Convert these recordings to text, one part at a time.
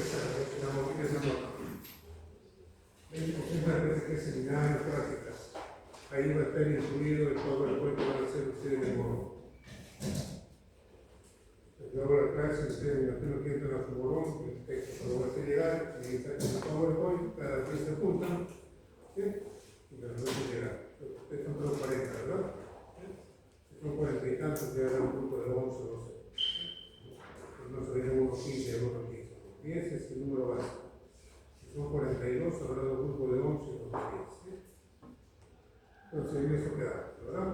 esa nota. 20% de las veces que es seminario prácticas. Ahí va a estar incluido el PowerPoint que van a hacer ustedes de nuevo. Yo hago la clase, ustedes me imagino que entran a su bolón, el texto lo voy a hacer llegar, y sacan el PowerPoint, cada vez se apuntan, ¿sí? Y me lo voy a llegar. Ustedes son todos 40, ¿verdad? Son 40 y tantos, ya era un grupo de 11 o 12. No se veía uno 15, el otro 15. 10 es el número básico. Si son 42, habrá un grupo de 11 o 10. Entonces, en eso queda, ¿verdad?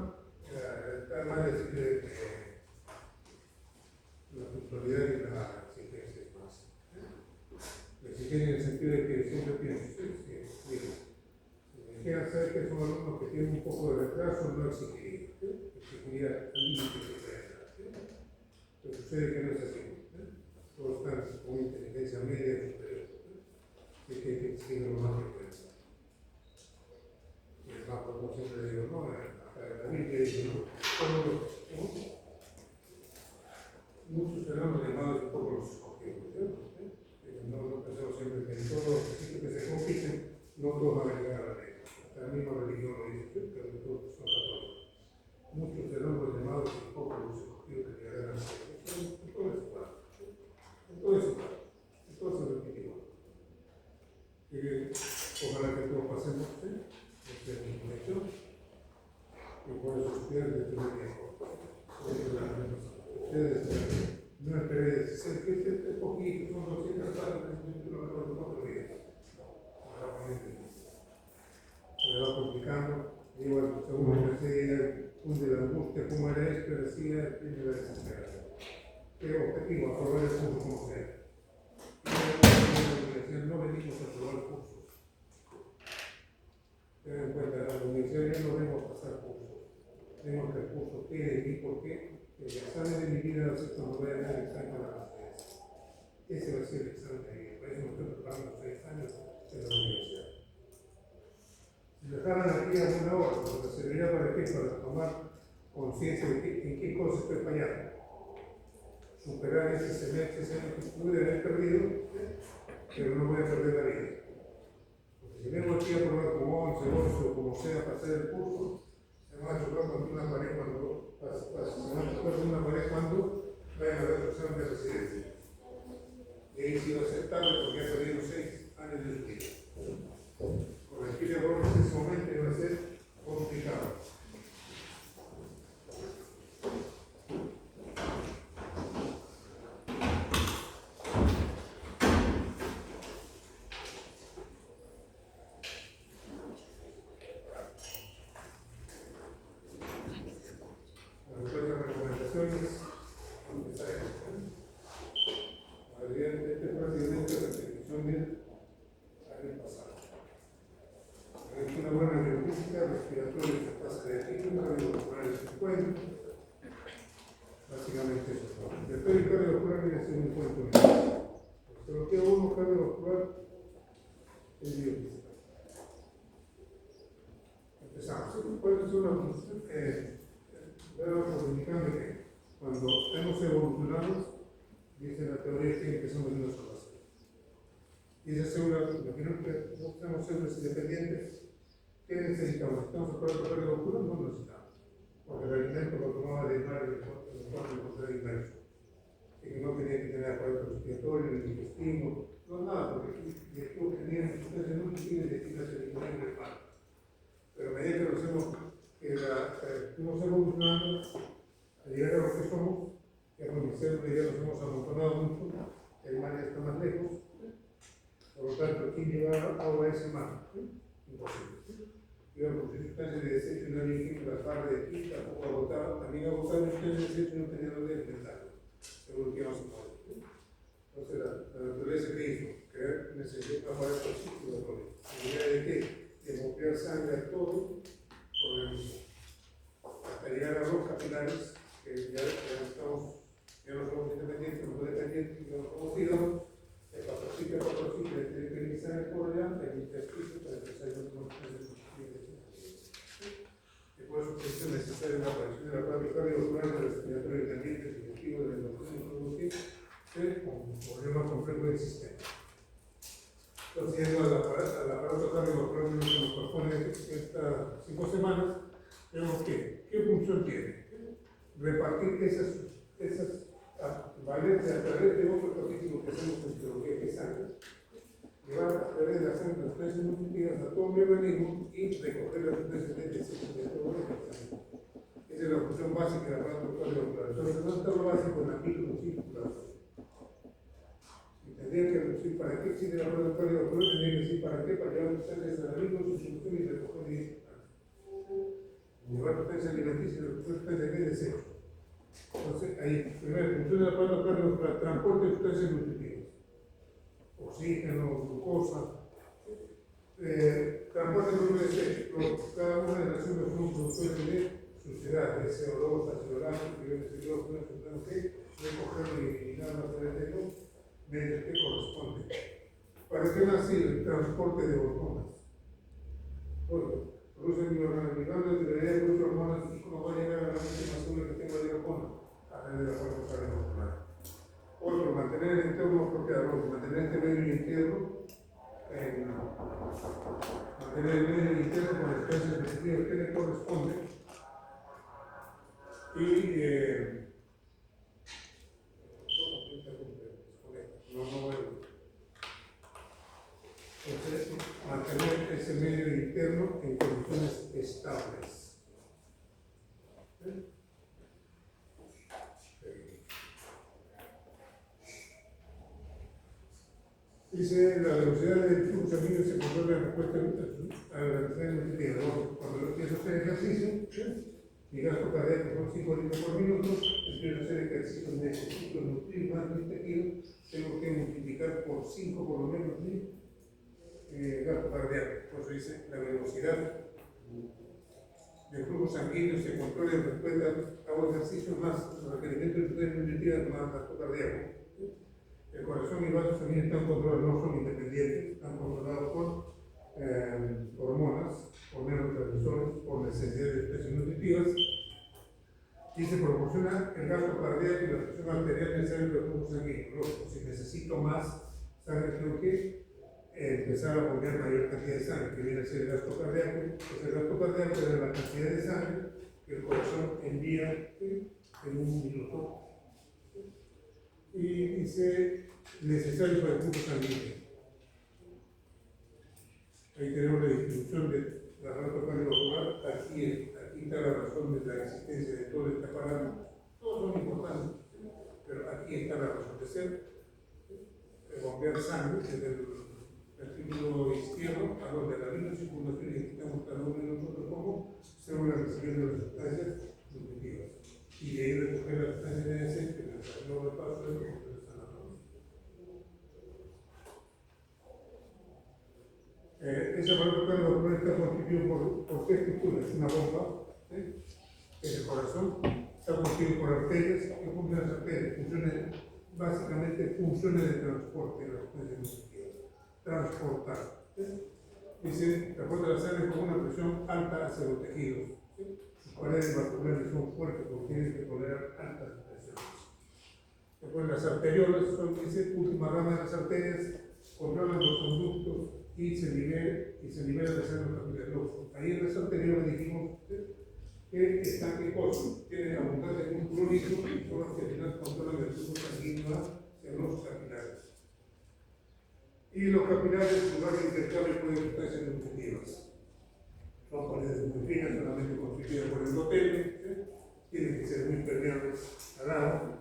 Está mal decir que la puntualidad y la exigencia es más. La exigencia en el sentido de que siempre pienso, si me dijeran saber que son alumnos que tienen un poco de retraso, no exigiría. Exigiría el límite que sea. Pero sucede que no es así. Todos están con inteligencia media y superior. Así que hay que exigir lo más que pueda. Y es más, como siempre digo, no, la Biblia dice, no, muchos serán los llamados y pocos los escogidos, ¿cierto? No pensamos siempre que en todos los sitios que se compiten, no todos van a llegar a la ley. La misma religión lo dice, pero no todos son católicos. Muchos serán los llamados y pocos los escogidos que llegarán a la ley. Entonces, repetimos. Ojalá que todos pasemos este hecho y por eso estudiantes tienen tiempo. Ustedes no esperéis decir que es poquito, son 200 páginas, no me acuerdo 4 días. Se va complicando. Digo, según me decía, un de la angustia, como era esto, decía, tiene la desesperación. ¿Qué objetivo? Aprobar el curso como sea. No venimos a aprobar cursos. Ten en cuenta, la universidad ya no venimos a pasar cursos. Tenemos que el curso quede aquí porque el examen de mi vida va a ser cuando voy a dar el examen para las ustedes. Ese va a ser el examen de mi vida. Por eso me estoy preparando 6 años en la universidad. Si me dejaran aquí a buena hora, ¿me serviría para qué? Para tomar conciencia de en qué cosas estoy fallando. Superar ese semestre, ese año que pude haber perdido, pero no voy a perder la vida. Porque si vengo aquí a probar como 11, 12 o como sea para hacer el curso, se van a chocar contra una pared cuando vayan a ver el examen de residencia. Y ahí sí va a ser tarde porque ya perdieron 6 años de su vida. Corregir errores en ese momento va a ser complicado. Básicamente eso es todo. Después el cardiovascular viene a ser un cuento. Pero que uno cardiovascular es biopista. Empezamos. ¿Cuáles son los indicando que cuando hemos evolucionado, dice la teoría que somos una sola célula? Y esa célula, imagino que no tenemos células independientes. ¿Qué necesitamos? ¿Estamos aparato cardiovascular? No necesitamos. Porque el alimento lo tomaba de mar y el inmerso. Y que no tenía que tener aparato respiratorio, ni intestino, no nada, porque después tenían ustedes no tienen destinos eliminales del mar. Pero a medida que fuimos evolucionando, al llegar a lo que somos, que con mi célula ya nos hemos amontonado mucho, el mar ya está más lejos, por lo tanto, ¿quién lleva agua a ese mar? Imposible. Digamos, por circunstancias de desecho no había quien la de aquí, tampoco agotaba, también agotaba ustedes de desecho no tenía dónde enfrentarlo, según que íbamos a poder. Entonces, la naturaleza que hizo, crear necesita un aparato circulatorio. La idea de que de bombear sangre a todo por el mismo. Hasta llegar a los capilares, que ya no somos independientes, no dependientes, ya no somos hígados, el patrocito, tiene que iniciar el por allá, el intestino, para empezar a por eso es necesaria una aparición de la parte cardiovascular, del respiratorio también, del digestivo, del endocrino, con problemas complejos del sistema. Procediendo al aparato cardiovascular que nos corresponde estas 5 semanas, vemos que, ¿qué función tiene? Repartir esas valencias a través de otros capítulos que hacemos en teología que es sangre, llevar a través de la sangre las sustancias nutritivas a todo mi organismo y recoger las sustancias necesarias de todo el organismo. Esa es la función básica del aparato cardiovascular. Entonces, no está lo básico en la microcirculación. Tendría que decir para qué existe la prueba cardiovascular, tendría que decir para qué, para llevar sustancias a la microcirculación y recoger y llevar sustancias alimenticias y recoger sustancias de desecho. Entonces, ahí, primero, función del aparato cardiovascular, transporte de sustancias nutritivas, oxígeno, glucosa, transporte de desecho, cada una de las células son productores de suciedad, de CO2, ácido láctico, niveles de hidrógeno, recogerlo y eliminarlo a través de los medios que corresponden. ¿Para qué más sirve el transporte de hormonas? Bueno, produce bioorganogramos, debería producir hormonas y cómo va a llegar a la misma célula que tengo de hormona a través de la fuerza cardiovascular. Otro, mantener el entorno apropiado, mantener este medio interno, mantener el medio interno con las especies nutritivas que le corresponden y entonces, mantener ese medio interno en condiciones estables. Dice, la velocidad del flujo sanguíneo se controla en respuesta a la velocidad nutritiva. Cuando yo empiezo a hacer ejercicio, mi gasto cardíaco son 5 litros por minuto, empiezo a hacer ejercicio, necesito nutrir más mis tejidos, tengo que multiplicar por 5 por lo menos mi gasto cardíaco. Entonces dice, la velocidad del flujo sanguíneo se controla en respuesta a un ejercicio más requerimiento de sustancias nutritivas más gasto cardíaco. El corazón y el vaso sanguíneo están controlados, no son independientes, están controlados por hormonas, por neurotransmisores, por necesidades de especies nutritivas, y se proporciona el gasto cardíaco y la presión arterial necesaria del flujo sanguíneo. Luego, si necesito más sangre, tengo que empezar a poner mayor cantidad de sangre, que viene a ser el gasto cardíaco. Pues el gasto cardíaco es la cantidad de sangre que el corazón envía en un minuto. Y dice necesario para el flujo sanguíneo. Ahí tenemos la distribución del aparato cardiovascular. Aquí está la razón de la existencia de todo este aparato. Todos son importantes, pero aquí está la razón de ser. Bombear sangre desde el ventrículo izquierdo a donde la misma circulación y estamos cada uno de nosotros como células recibiendo las sustancias nutritivas. Y de ahí recoger las sustancias de desecho que nos ayudan a paso de los ese aparato cardiovascular está constituido por 3 estructuras. Una bomba, que es el corazón, está constituido por arterias. ¿Qué funcionan las arterias? Básicamente funciones de transporte de las sustancias nutritivas. Transportar. Dice, transporta la sangre con una presión alta hacia los tejidos. Sus paredes vasculares son fuertes porque tienen que tolerar altas presiones. Después las arteriolas son, dice, última rama de las arterias, controlan los conductos y se libera la sangre capilar. Ahí en las arteriolas dijimos que están qué cosas, tienen abundante músculo liso y son los que al final controlan el flujo sanguíneo hacia los capilares. Y los capilares, lugar de intercambio pueden sustancias nutritivas. Son paredes muy finas, solamente constituidas por endotelio, tienen que ser muy permeables al agua.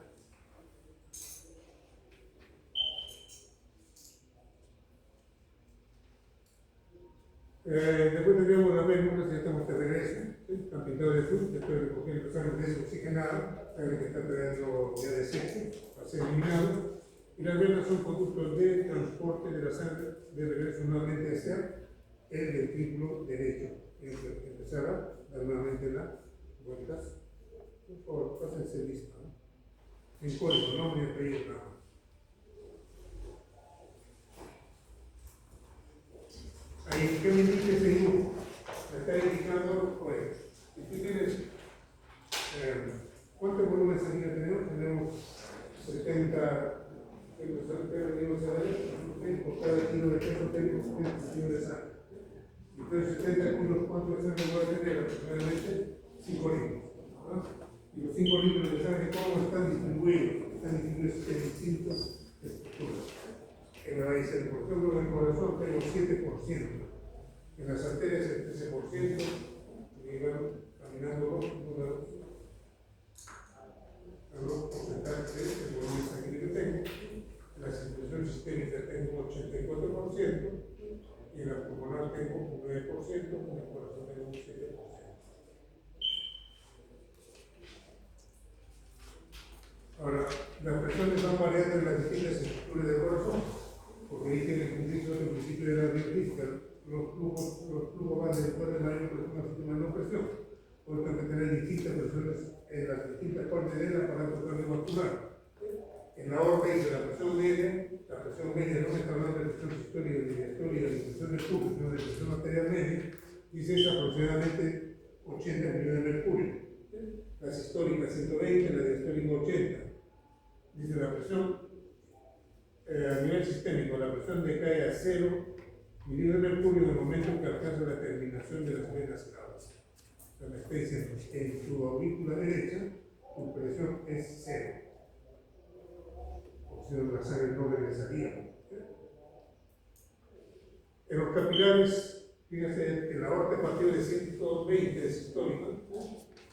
Después tendríamos las vénulas, ya estamos de regreso, están pintados de azul, después de recoger la sangre desoxigenada, sangre que está pegando ya desecho, va a ser eliminado, y las venas son conductos de transporte de la sangre de regreso nuevamente hacia el ventrículo derecho. Empezar a dar nuevamente las vueltas. Por favor, pásense lista, ¿no? En código, nombre y apellido, nada más. Ahí, ¿qué me indica ese dibujo? Me está indicando, pues, si tú tienes, ¿cuánto volumen sanguíneo tenemos? Tenemos 70 tenemos por cada kilo de peso tengo 70 kilos de sangre. Entonces 70 kilos, ¿cuánto de sangre voy a tener? Aproximadamente 5 litros. ¿No? Y los 5 litros de sangre, ¿cómo están distribuidos? Están distribuidos en distintas estructuras. En la raíz del corazón, en el corazón tengo 7%. En las arterias el 13%. Y van caminando los porcentajes del volumen sanguíneo que tengo. En la circulación sistémica tengo un 84%. Y en la pulmonar tengo un 9%. En el corazón tengo un 7%. Ahora, las presiones van variando en las distintas estructuras del corazón, porque ahí tiene que cumplirse otro principio de la biofísica. Los flujos van de después de mayor presión a menor presión. Por lo tanto, hay que tener distintas presiones en las distintas partes del aparato cardiovascular. En la aorta dice la presión media no me está hablando de presión sistólica ni diastólica ni presión de flujo, sino de presión arterial media, dice es aproximadamente 80 millones de mercurio. La sistólica 120, la diastólica 80. Dice la presión a nivel sistémico, la presión decae a 0 millones de mercurio en el momento en que alcanza la terminación de las venas cavas. O sea, me está diciendo, en tu aurícula derecha, tu presión es 0. O sea, la sangre no regresaría. En los capilares, fíjense, en la aorta a partir de 120 de sistólica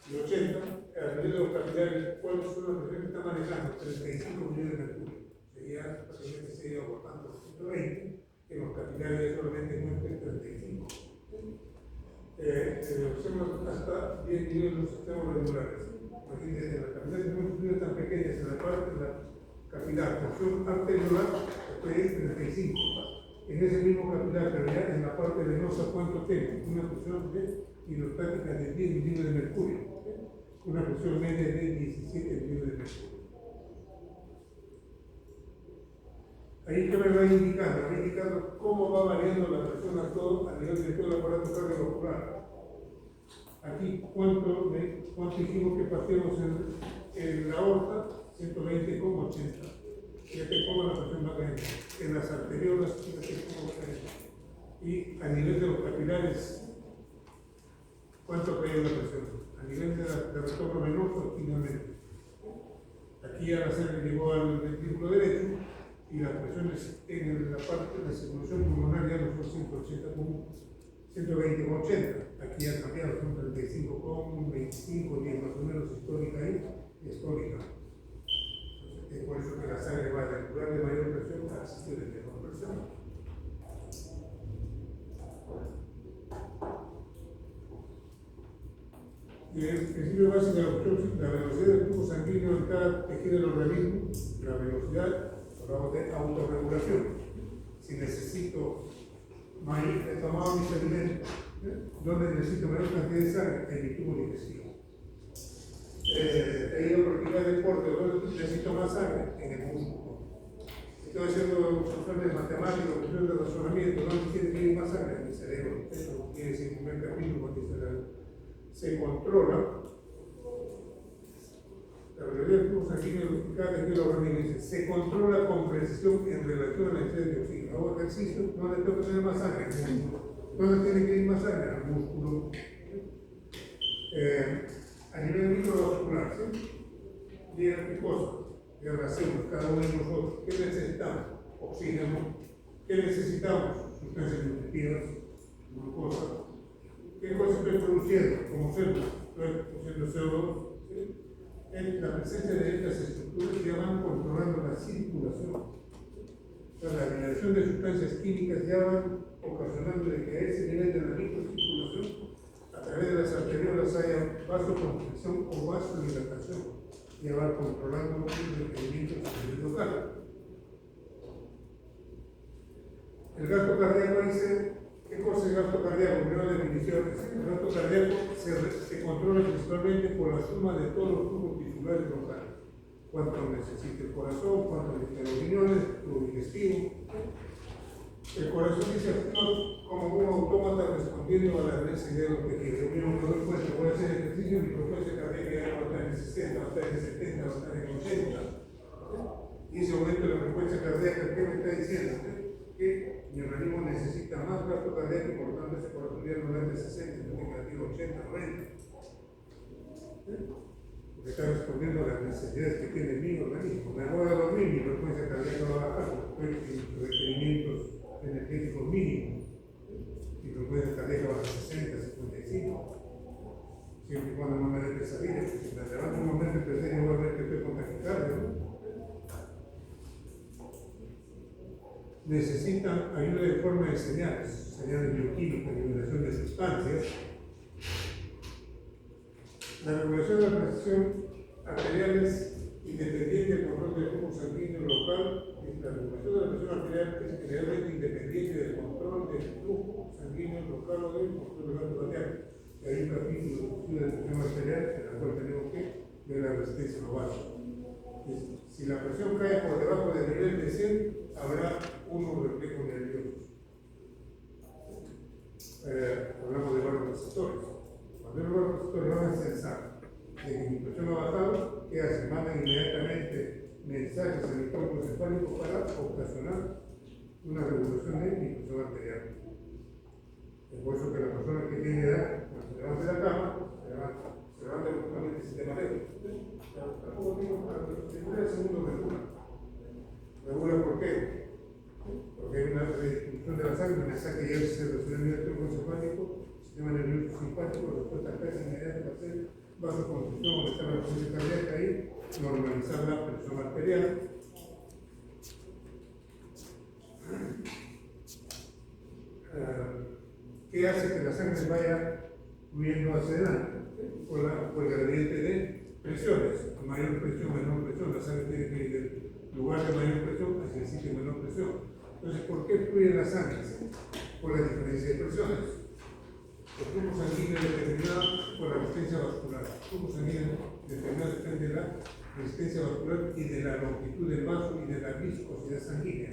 y 80, a nivel de los capilares, ¿cuáles son las presiones que están manejando? 35 millones de mercurio. Sería prácticamente seguido por tanto 120, en los capilares solamente muestra 35. Hacemos hasta 10 millones de los sistemas regulares. Imagínense, en las capilares tenemos fluidos tan pequeñas, en la parte de la capilar, porción arteriolar, estoy en 35. En ese mismo capilar, pero ya en la parte venosa, ¿cuánto tengo? Una presión de hidrostática de 10 millones de mercurio. Una presión media de 17 millones de mercurio. Ahí que me va indicando cómo va variando la presión a nivel de todo el aparato cardiovascular. Aquí, ¿cuánto dijimos que partimos en la aorta? 120,80. Fíjate cómo la presión va cayendo. En las arteriolas, fíjate cómo va cayendo. Y a nivel de los capilares, ¿cuánto cae la presión? A nivel de retorno venoso, finalmente. Aquí ya la sangre llegó al ventrículo derecho y las presiones en la parte de la circulación pulmonar ya no son 120,80. Aquí ya cambiaron, son 35,25, y es más o menos histórica ahí, histórica. Es por eso que la sangre va del lugar de mayor presión al sitio de menor presión. Y el principio básico de la velocidad del flujo sanguíneo en cada tejido del organismo, la velocidad, hablamos de autorregulación. Si necesito tomar mis alimentos, ¿dónde necesito mayor cantidad de sangre? En mi tubo digestivo. He ido a practicar deporte, ¿dónde necesito más sangre? En el músculo. Estoy haciendo funciones de matemáticas, funciones de razonamiento, ¿dónde tiene que ir más sangre? En mi cerebro. Eso quiere decir el primer capítulo cuando se controla. La velocidad del flujo sanguíneo en cada tejido del organismo dice, se controla con precisión en relación a la necesidad de oxígeno. Hago ejercicio, ¿dónde tengo que tener más sangre? En el músculo. ¿Dónde tiene que ir más sangre? Al músculo. A nivel microvascular, ¿sí? Digan qué cosa, de las células, cada uno de nosotros. ¿Qué necesitamos? Oxígeno. ¿Qué necesitamos? Sustancias nutritivas, glucosa. ¿Qué cosa estoy produciendo como célula? Estoy produciendo CO2. ¿Sí? La presencia de estas estructuras ya van controlando la circulación. O sea, la liberación de sustancias químicas ya van ocasionando de que a ese nivel de la microcirculación, a través de las arteriolas haya vasoconstricción o vasodilatación. Ya va controlando el requerimiento del local. El gasto cardíaco dice, ¿qué cosa es el gasto cardíaco? Primera definición, el gasto cardíaco se controla principalmente por la suma de todos los flujos tisulares locales. Cuánto necesita el corazón, cuánto necesitan los riñones, el tubo digestivo. El corazón dice como un autómata respondiendo a la necesidad de lo que quiere. Yo mismo me doy cuenta, voy a hacer ejercicio y mi frecuencia cardíaca ya va a estar en 60, va a estar en 70, va a estar en 80. Y ese aumento de la frecuencia cardíaca, ¿qué me está diciendo? Que gasto cardíaco y por lo tanto ese corazón ya no es de 60, sino que negativo 80, 90. Porque está respondiendo a las necesidades que tiene mi organismo. Me voy a dormir, mi frecuencia cardíaca va a bajar porque estoy en requerimientos energéticos mínimos. Mi frecuencia cardíaca va a 60, 55. Siempre y cuando no me dé pesadillas, porque si me levanto un momento de pesadilla voy a ver que estoy con taquicardia, ¿no? Necesitan ayuda en forma de señales bioquímicas, liberación de sustancias. La regulación de la presión arterial es independiente del control del flujo sanguíneo local. La regulación de la presión arterial es generalmente independiente del control del flujo sanguíneo local o del control del gasto cardíaco. Y hay un capítulo de la presión arterial en la cual tenemos que ver la resistencia global. Si la presión cae por debajo del nivel de 100, habrá unos reflejos nerviosos. Hablamos de varios receptores. Cuando los receptores van a censar de que mi presión ha bajado, ¿qué hacen? Mandan inmediatamente mensajes al cuerpo cefálico para ocasionar una regulación de mi presión arterial. Es por eso que la persona que tiene edad, cuando se levanta de la cama, se levanta bruscamente sin mareo. Tampoco tengo para el segundo regula. ¿Regula por qué? Porque hay una redistribución de la sangre, un mensaje ya se resuelve en el cuerpo cefálico, sistema nervioso simpático, respuesta casi inmediata para hacer vasoconstricción, donde está la frecuencia cardíaca ahí, normalizar la presión arterial. ¿Qué hace que la sangre vaya fluyendo hacia adelante? Por el gradiente de presiones. A mayor presión, menor presión, la sangre tiene que ir del lugar de mayor presión hacia el sitio de menor presión. Entonces, ¿por qué fluye la sangre? Por la diferencia de presiones. El flujo sanguíneo es determinado por la resistencia vascular. El flujo sanguíneo determinado depende de la resistencia vascular y de la longitud del vaso y de la viscosidad sanguínea.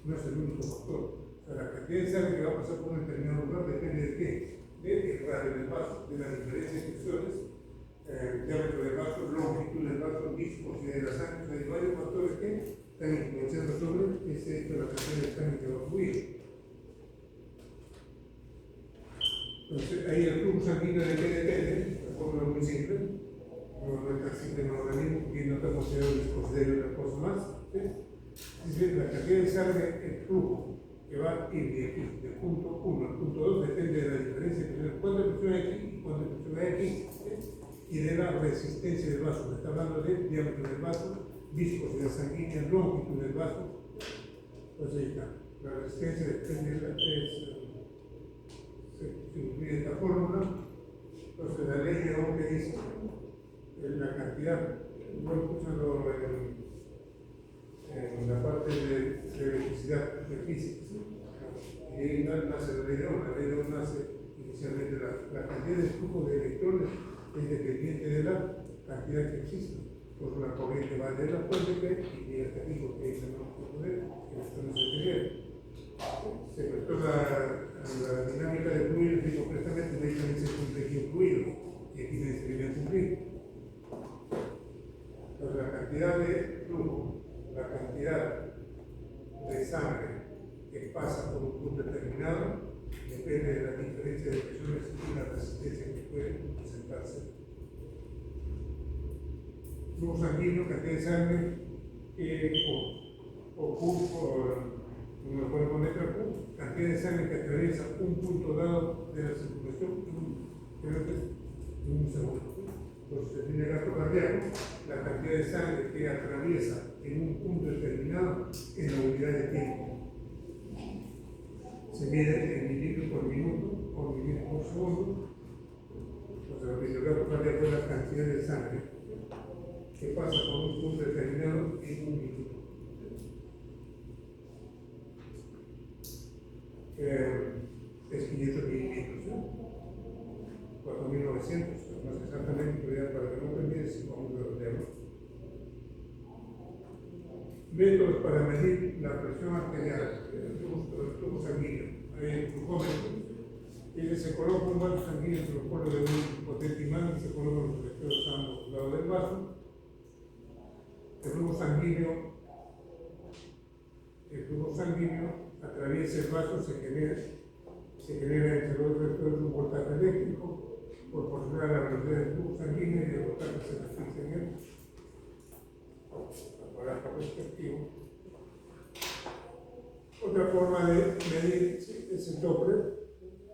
No es el único factor. O sea, la cantidad de sangre que va a pasar por un determinado lugar depende de qué? Del radio del vaso, de la diferencia de presiones, diámetro del vaso, longitud del vaso, viscosidad de la sangre. O sea, hay varios factores que están influenciando sobre ese hecho de la cantidad de sangre que va a fluir. Entonces, ahí el flujo sanguíneo de qué depende, la fórmula muy simple, no es tan simple en el organismo, y no te considero viscosidad y otra cosa más. ¿Sí? Es decir, la cantidad de sangre, el flujo que va a ir de aquí, del punto 1 al punto 2, depende de la diferencia de presión. ¿Cuánta presión hay aquí y cuánta presión hay aquí? ¿Sí? Y de la resistencia del vaso. Me está hablando del diámetro del vaso, viscosidad sanguínea, longitud del vaso. Pues ahí está. La resistencia depende de se incluye esta fórmula. Entonces la ley de Ohm que dice la cantidad, voy escuchando en la parte de electricidad, de física. Y ahí nace la ley de Ohm. La ley de Ohm nace inicialmente la cantidad de flujo de electrones es dependiente de la cantidad que existe. Pues la corriente va de la fuente y llega hasta aquí porque hay menor flujo de electrones exteriores. Se prestó la dinámica de fluidos, digo precisamente, de ahí también se cumple aquí un fluido y aquí se debería cumplir. Entonces la cantidad de flujo, la cantidad de sangre que pasa por un punto determinado depende de la diferencia de presiones y la resistencia que puede presentarse. Flujo sanguíneo, cantidad de sangre no me puedo poner cantidad de sangre que atraviesa un punto dado de la circulación creo que es un segundo. Entonces, en el gasto cardíaco, la cantidad de sangre que atraviesa en un punto determinado en la unidad de tiempo. Se mide en mililitros por minuto o mililitros por segundo. Entonces, el gasto cardíaco es la cantidad de sangre que pasa por un punto determinado en un minuto. Es 500 mililitros, ¿no? 4.900, más exactamente, pero ya para que no te olvides, vamos a redondearlo. Métodos para medir la presión arterial, el flujo sanguíneo. Hay el glucómetro, y se coloca un vaso sanguíneo entre los polos de un potente imán y se colocan los electrodos a ambos lados del vaso. El flujo sanguíneo atraviesa el vaso, se genera se genera entre los restos un voltaje eléctrico proporcional a la velocidad del flujo sanguíneo y el voltaje se refiere en él. Aparato respectivo. Otra forma de medir es el Doppler,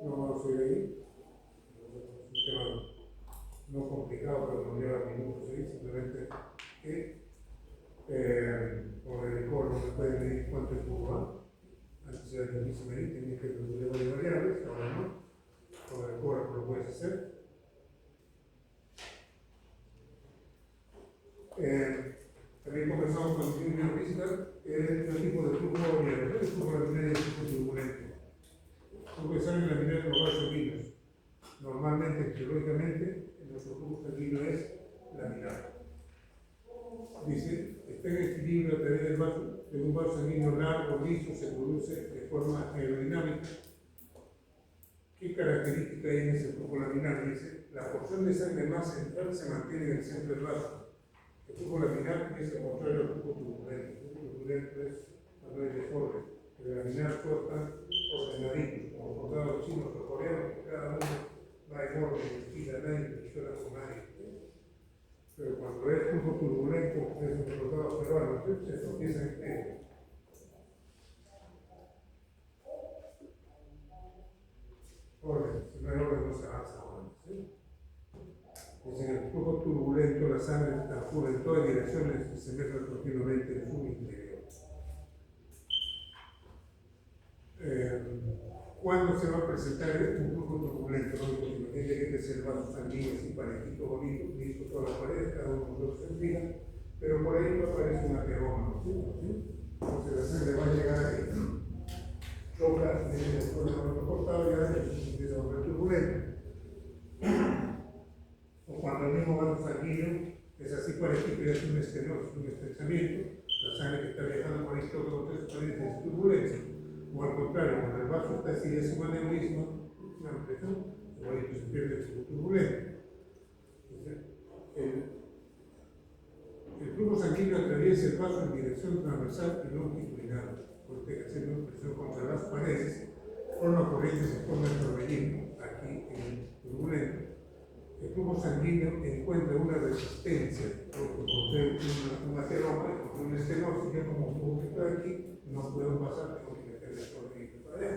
no vamos a ir ahí, es un tema no complicado, pero no lleva minutos ahí, simplemente que con el licor no se puede medir cuánto es flujo va. Antes era difícil medir, tenía que resolver varias variables, ahora no. Con el core lo puedes hacer. También comenzamos con el equilibrio física, que es el tipo de flujo variable, el flujo laminar y el flujo turbulento. El flujo que sale laminar de los vasos sanguíneos. Normalmente, fisiológicamente, nuestro flujo sanguíneo es laminar. Dice, está en equilibrio a través del vaso, de un vaso sanguíneo largo, liso, se produce de forma aerodinámica. ¿Qué característica hay en ese flujo laminar? Dice, la porción de sangre más central se mantiene en el centro del vaso. El flujo laminar es el contrario al flujo turbulento. El flujo turbulento es cuando hay desorden. El laminar corta ordenadito, como soldados chinos o coreanos, que cada uno va en orden, estira, nadie presiona con nadie. Pero cuando es flujo turbulento, es un soldado peruano, se tropieza en medio. Orden, si no hay orden no se avanza ahora. ¿Sí? Pues en el flujo turbulento la sangre transcurre en todas direcciones y se mezcla continuamente en su interior. ¿Cuándo se va a presentar un flujo turbulento? ¿No? Tiene que ser el vaso sanguíneo así parejito, bonito, listo toda la pared, cada uno con dos centímetros, pero por ahí no aparece un ateroma, ¿sí? Entonces la sangre va a llegar ahí, choca, viene después de lo cortado y ahora empieza a volver turbulento. O cuando el mismo vaso sanguíneo es así parejito y hace un estenosis, un estrechamiento, la sangre que está viajando por ahí choca con tres paredes es turbulencia. O al contrario, cuando el vaso está así de su aneurisma, una presión, se pierde el flujo turbulento. El flujo sanguíneo atraviesa el vaso en dirección transversal y longitudinal, porque haciendo presión contra las paredes, forma corrientes en forma de torbellino, aquí en el turbulento. El flujo sanguíneo encuentra una resistencia, porque por ser un ateroma, por un estenosis, ya como un flujo que está aquí, no puedo pasar, tengo que meter el torbellino para allá.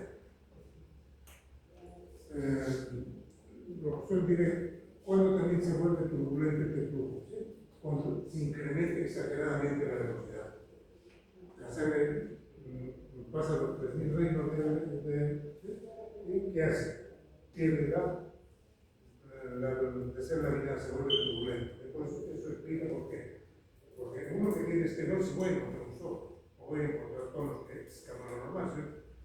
Lo que yo diré, ¿cuándo también se vuelve turbulento este flujo? ¿Sí? Cuando se incrementa exageradamente la velocidad. La sangre pasa los 3000 reinos ¿sí? ¿Qué hace? Pierde de ser laminar, se vuelve turbulento. Entonces, eso explica por qué. Porque uno que tiene estenosis, bueno, me gustó, o voy a encontrar tonos que es cámara normal, ¿sí?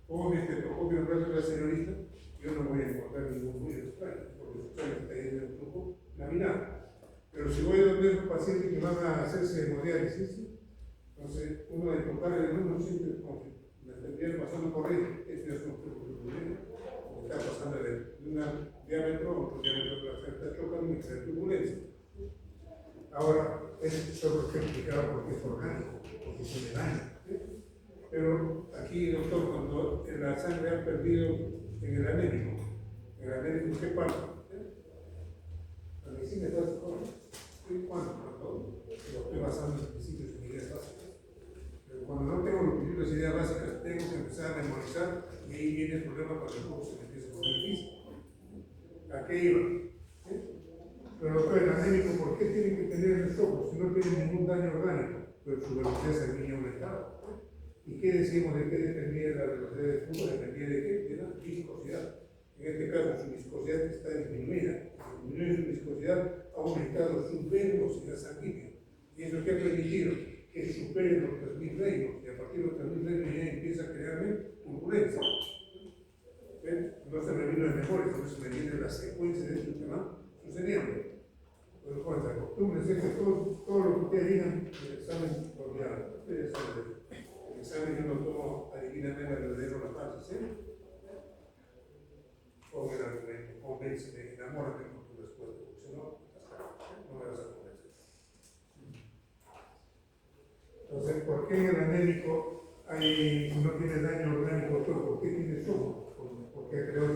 Como mi estetoscopio en brazo de la señorita, yo no voy a encontrar ningún ruido extraño, porque su sangre está ahí en un flujo laminar. Pero si voy a donde un paciente que van a hacerse hemodiálisis, entonces uno de tocar el número siempre como si me estaría pasando por ahí, este es un flujo turbulento, está pasando de un diámetro a otro diámetro de la sangre, está chocando y crea turbulencia. Ahora, es solo explicado porque es orgánico, porque se le daña. ¿Sí? Pero aquí, doctor, cuando la sangre ha perdido en el anémico, ¿qué pasa? La medicina está cuando lo estoy basando en principios y ideas básicas. Pero cuando no tengo los principios y ideas básicas, tengo que empezar a memorizar y ahí viene el problema cuando el juego se me empieza a poner difícil. ¿A qué iba? ¿Sí? Pero doctor, el anémico, ¿por qué tiene que tener el ojos si no tiene ningún daño orgánico? Pero su velocidad sanguínea ha aumentado. ¿Y qué decimos de qué dependía la velocidad del flujo? ¿Dependía de qué? De la viscosidad. En este caso, su viscosidad está disminuida. Disminuye su viscosidad, ha aumentado su velocidad sanguínea. Y eso que ha permitido que supere los 3000 reinos. Y a partir de los 3000 reinos ya empieza a crearme turbulencia. No se me vino de memoria, sino se me viene la secuencia de esto que va sucediendo. Pues cuando se acostúmbrense que todo lo que ustedes digan, el examen lo olvidaron. Ustedes saben el examen yo lo tomo adivinamente la verdadera o la falsa, ¿sí? Ponga el argumento, convénceme, enamórate con tu respuesta, porque si no, no me vas a convencer. Entonces, ¿por qué el anémico no tiene daño orgánico todo? ¿Por qué tiene sojo? Porque ha creado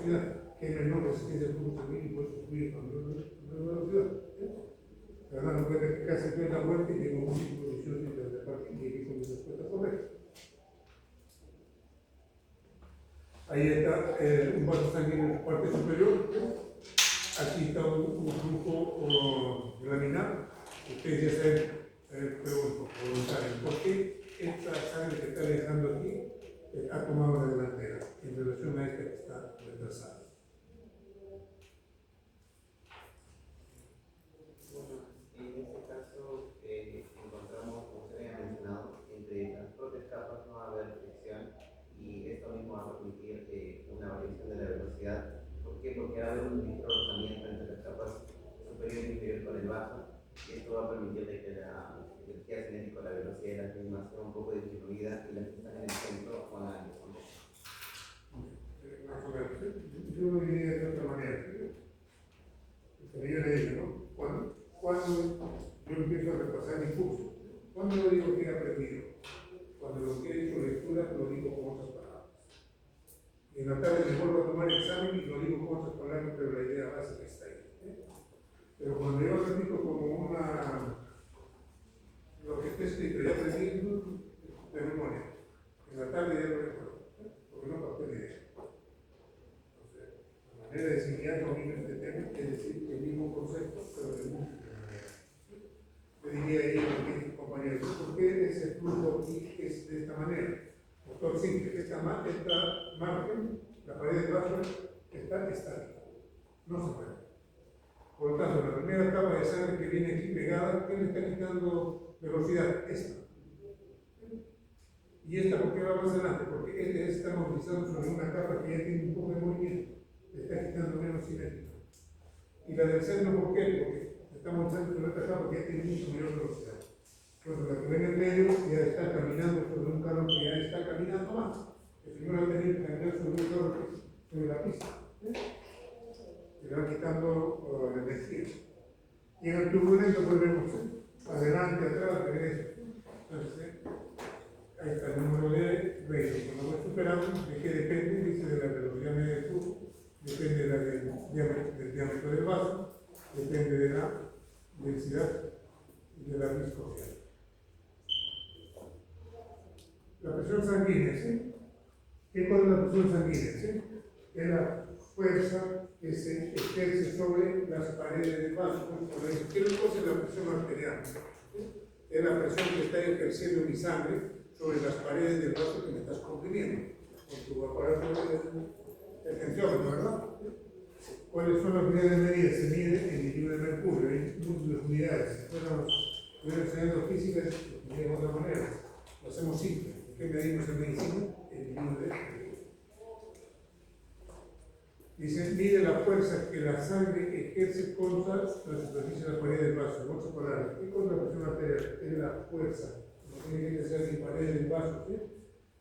velocidad, que es menor resistencia al flujo sanguíneo y puede subir con menor velocidad. Se van dando cuenta que casi estoy en la vuelta y tengo un ciclo vicioso entre la parte que tiene con mi respuesta correcta. Ahí está un vaso sanguíneo en la parte superior. Aquí está un flujo laminar. Ustedes ya saben, pregunto, voluntario, ¿por qué esta sangre que está dejando aquí ha tomado la delantera en relación a esta que está retrasada? Bueno, en este caso encontramos, como se había mencionado, entre las propias capas no va a haber fricción y esto mismo va a permitir una variación de la velocidad. ¿Por qué? Porque va a haber un ligero rozamiento entre las capas superior e inferior con el bajo y esto va a permitir de que la energía cinética, la velocidad de las mismas sea un poco disminuida y las que están en el centro van a descender. Yo lo diría de otra manera. Pero yo le digo, ¿no? Cuando yo empiezo a repasar mi curso, ¿cuándo lo digo que he aprendido? Cuando lo que he hecho lectura lo digo con otras palabras. Y en la tarde me vuelvo a tomar el examen y lo digo con otras palabras, pero la idea básica está ahí. Pero cuando yo repito como lo que está escrito y aprendí de memoria, en la tarde ya lo recuerdo, porque no capté la idea. Entonces, la manera de enseñar domino este tema es decir el mismo concepto, pero de múltiples maneras. Le diría ahí a mis compañeros, ¿por qué ese flujo aquí es de esta manera? Doctor, simple, esta margen, la pared del vaso está estática, no se mueve. Por lo tanto, la primera capa de sangre que viene aquí pegada, ¿qué le está quitando velocidad? Esta. ¿Y esta por qué va más adelante? Porque este está movilizando sobre una capa que ya tiene un poco de movimiento, le está quitando menos cinética. Y la del centro, ¿por qué? Porque está movilizando sobre otra capa que ya tiene mucho mayor velocidad. Entonces, la que ven en el medio ya está caminando sobre un carro que ya está caminando más. El primero va a tener que caminar sobre un carro sobre la pista. Se le va quitando la energía. Y en el turbulento pues vemos adelante, atrás, regreso. Entonces, ahí está el número de reyes. Cuando lo superamos, ¿de qué depende? Dice de la velocidad media del flujo, depende del diámetro del vaso, depende de la densidad y de la viscosidad. La presión sanguínea, ¿sí? ¿Qué cosa es la presión sanguínea? ¿Sí? Es la fuerza que se ejerce sobre las paredes del vaso. ¿Qué cosa es la presión arterial? Es la presión que está ejerciendo mi sangre sobre las paredes del vaso que me estás comprimiendo. Con tu aparato de tensiómetro, ¿verdad? ¿Cuáles son las unidades de medida? Se mide el libro de mercurio, hay múltiples unidades. Bueno, estoy enseñando física de otra manera. Lo hacemos simple. ¿Qué medimos en medicina? El libro de mercurio. Dice, mide la fuerza que la sangre ejerce contra la superficie de la pared del vaso. En otras palabras, ¿qué cosa es la presión arterial? Es la fuerza. No tiene que ser ni pared del vaso, ¿sí?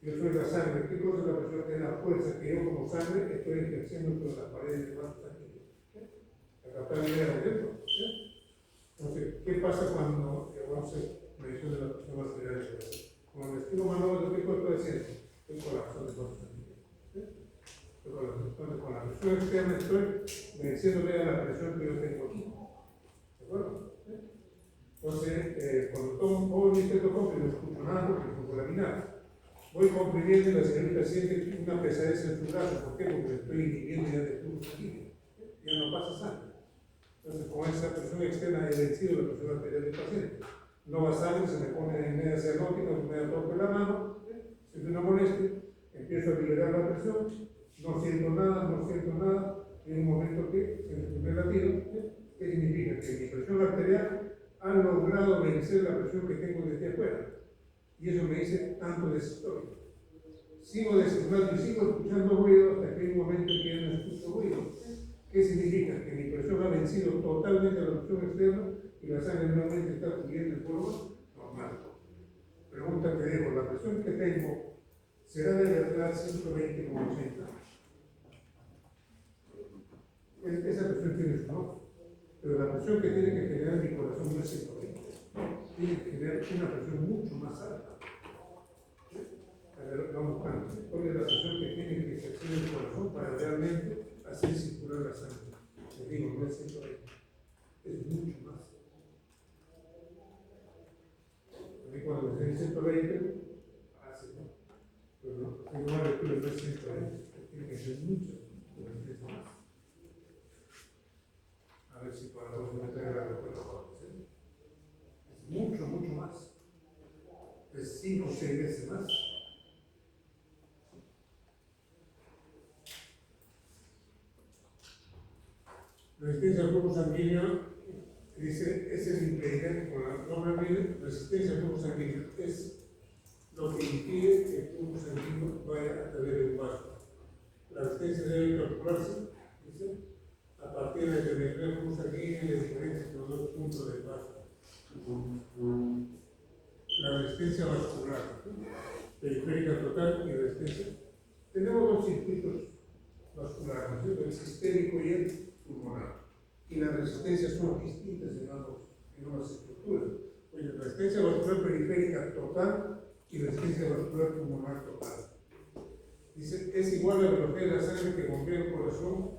Yo soy la sangre. ¿Qué cosa es la presión arterial? Es la fuerza que yo como sangre estoy ejerciendo sobre la pared del vaso sanguíneo. Acá está la idea de esto. Entonces, ¿qué pasa cuando vamos a hacer medición de la presión arterial? Cuando el estilo manual, ¿qué estoy haciendo? Estoy colapsando el vaso sanguíneo. Entonces, con la presión externa estoy mereciéndole a la presión que yo tengo aquí. ¿De acuerdo? Entonces, cuando tomo mi estetoscopio no escucho nada porque es un laminar. Voy comprimiendo y la señorita siente una pesadez en su brazo. ¿Por qué? Porque estoy inhibiendo ya de flujo sanguíneo. Ya no pasa sangre. Entonces, con esa presión externa he vencido la presión arterial del paciente. No va sangre, se me pone en media cianótica, en media torpe la mano, siento una molestia, empiezo a liberar la presión. No siento nada, y en un momento que, en el primer latido, ¿qué significa? Que mi presión arterial ha logrado vencer la presión que tengo desde afuera. Y eso me dice tanto de esa historia. Sigo descifrando y sigo escuchando ruido hasta que hay un momento en que ya no escucho ruido. ¿Qué significa? Que mi presión ha vencido totalmente la presión externa y la sangre nuevamente está fluyendo en forma normal. Pregunta que dejo, ¿la presión que tengo será de verdad 120,80? Esa presión tiene su nombre, pero la presión que tiene que generar mi corazón no es 120, tiene que generar una presión mucho más alta. A ver, vamos buscando. ¿Cuál es la presión que tiene que ejercer el corazón para realmente 120, hace, ¿no? Pero no, igual de tú le ves 120, tiene que ser mucho, más. A ver si podemos meter la respuesta ahora, ¿sí? Es mucho, mucho más. Es 5 o 6 veces más. La resistencia al flujo sanguíneo, dice, es el impedimento con la norma resistencia al flujo sanguíneo. Es lo que impide que el flujo sanguíneo vaya a través de un vaso. La resistencia debe calcularse, dice, a partir de tener el flujo sanguíneo y la diferencia entre los dos puntos del vaso. La resistencia vascular, periférica total y resistencia. Tenemos dos circuitos vasculares, ¿no? El sistémico y el pulmonar. Y las resistencias son distintas en ambas estructuras. Oye, la resistencia vascular periférica total y resistencia vascular pulmonar total. Dice, es igual a la velocidad de la sangre que bombea el corazón,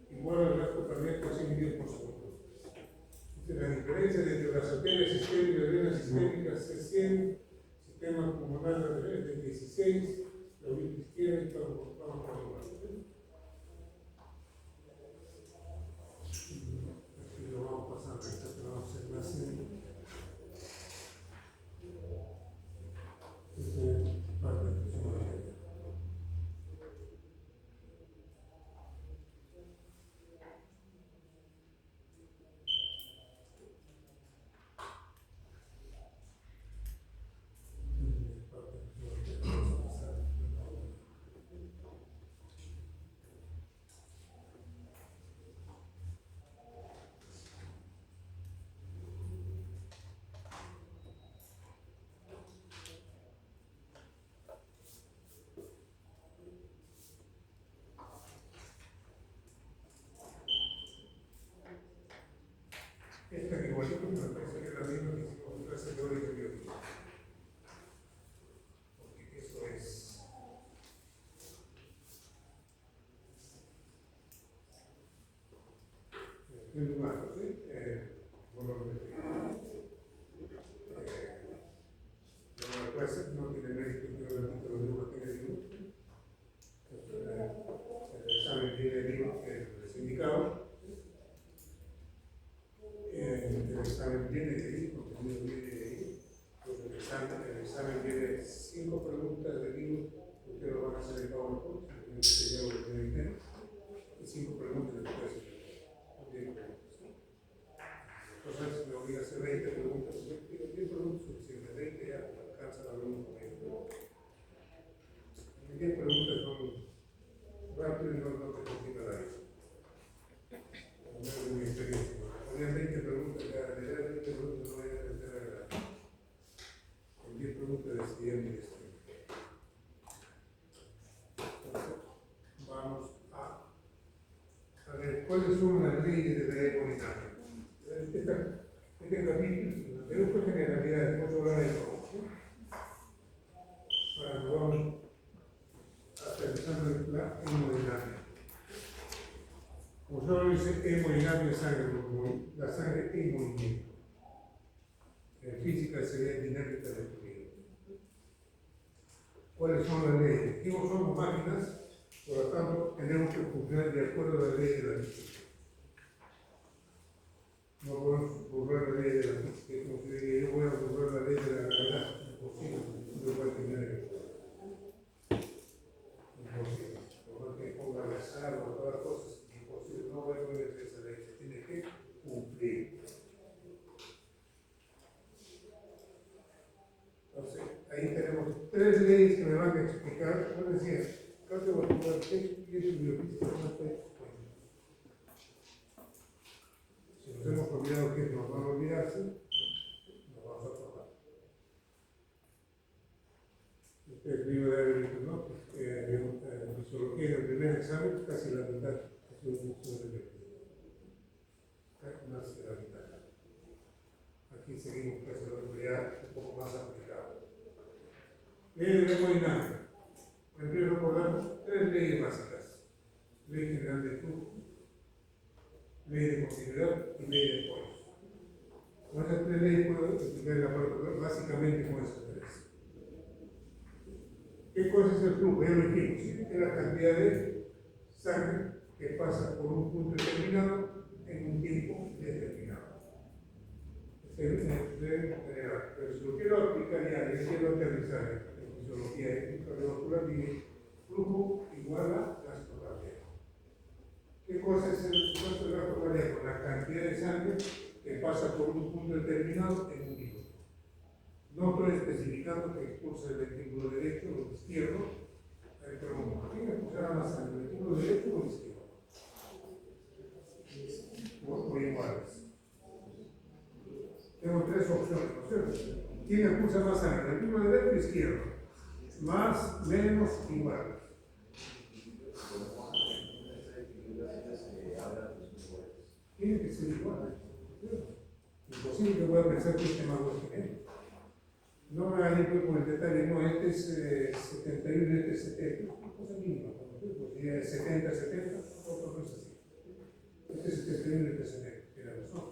igual al gasto cardíaco a 100 millones por segundo. Dice, la diferencia entre las arterias sistémicas y las venas sistémicas es 100, sistema pulmonar es de 16, la orilla izquierda y vamos por igual. Aquí lo vamos pasando, esto lo vamos a hacer más simple. Parte de la esta que igualito me parece que es la misma que hicimos en clase teórica de biología. Porque eso es. En lugar, ¿sí? Bueno, la clase no tiene mérito que yo repito lo mismo que le digo. El examen viene vivo, les indicaba. El examen viene de ahí, porque el libro viene de ahí. Entonces el examen viene 5 preguntas de libro, ustedes lo van a hacer en PowerPoint, que se lleva el dinero, y 5 preguntas de ustedes. 10 preguntas. Entonces me obliga a hacer 20 preguntas, 10 preguntas suficientes, 20 ya alcanzan a ver un poquito. 10 preguntas son rápidas y no te complica la vida. De mi experiencia. Ponían 20 preguntas, ya de 20 preguntas no voy a meter a grabar. Con 10 preguntas decidían mi destino. Entonces, vamos a ver cuáles son las leyes de la hemodinámica. Este capítulo, de uso generalidad, vamos a hablar de todo. Ahora nos vamos aterrizando la hemodinámica. Como solo dice hemodinámica, la sangre en movimiento. En física sería dinámica del fluido. ¿Cuáles son las leyes? Aquí no somos máquinas, por lo tanto tenemos que funcionar de acuerdo a la ley de la física. No podemos burlar la ley de la física, como si diga yo voy a burlar la ley de la gravedad. Imposible, no puede tener eso. Imposible. Por más que ponga la sal o todas las cosas, imposible, no voy a poner esa ley, se tiene que cumplir. Entonces, ahí tenemos 3 leyes que me van a explicar. Yo decía, cardiovascular, ¿qué es biofísica? Si nos hemos olvidado que nos van a olvidarse, nos vamos a acordar. Ustedes libro de haber visto, ¿no? Fisiología en el primer examen, casi la mitad, casi un curso de biología. Más de la mitad. Aquí seguimos casi la realidad un poco más aplicado. Ley de hemodinámica. Primero recordamos 3 leyes básicas. Ley general de flujo, ley de continuidad y ley de apoyo. Con esas 3 leyes puedo explicar la parte básicamente con esas 3. ¿Qué cosa es el flujo? Ya lo dijimos, ¿sí? Es la cantidad de sangre que pasa por un punto determinado en un tiempo determinado. Pero si lo quiero aplicar ya, y quiero aterrizar en fisiología cardiovascular, dice flujo igual a gasto cardíaco. ¿Qué cosa es el gasto cardíaco? La cantidad de sangre que pasa por un punto determinado en un minuto. No estoy especificando que expulsa el ventrículo derecho o el izquierdo. Pregunto, ¿quién expulsará más sangre, el ventrículo derecho o el izquierdo? O iguales. Tengo tres opciones, ¿no es cierto? ¿Quién expulsa más sangre, el ventrículo derecho o izquierdo? Más, menos, iguales. Tiene que ser igual. Imposible que pueda pensar que este más genético. No me hagan ir con el detalle, no, este es 71 y este es 70. Es una cosa mínima, pues si es 70, 70, otro no es así. Este es 71 y este es 70, tiene razón.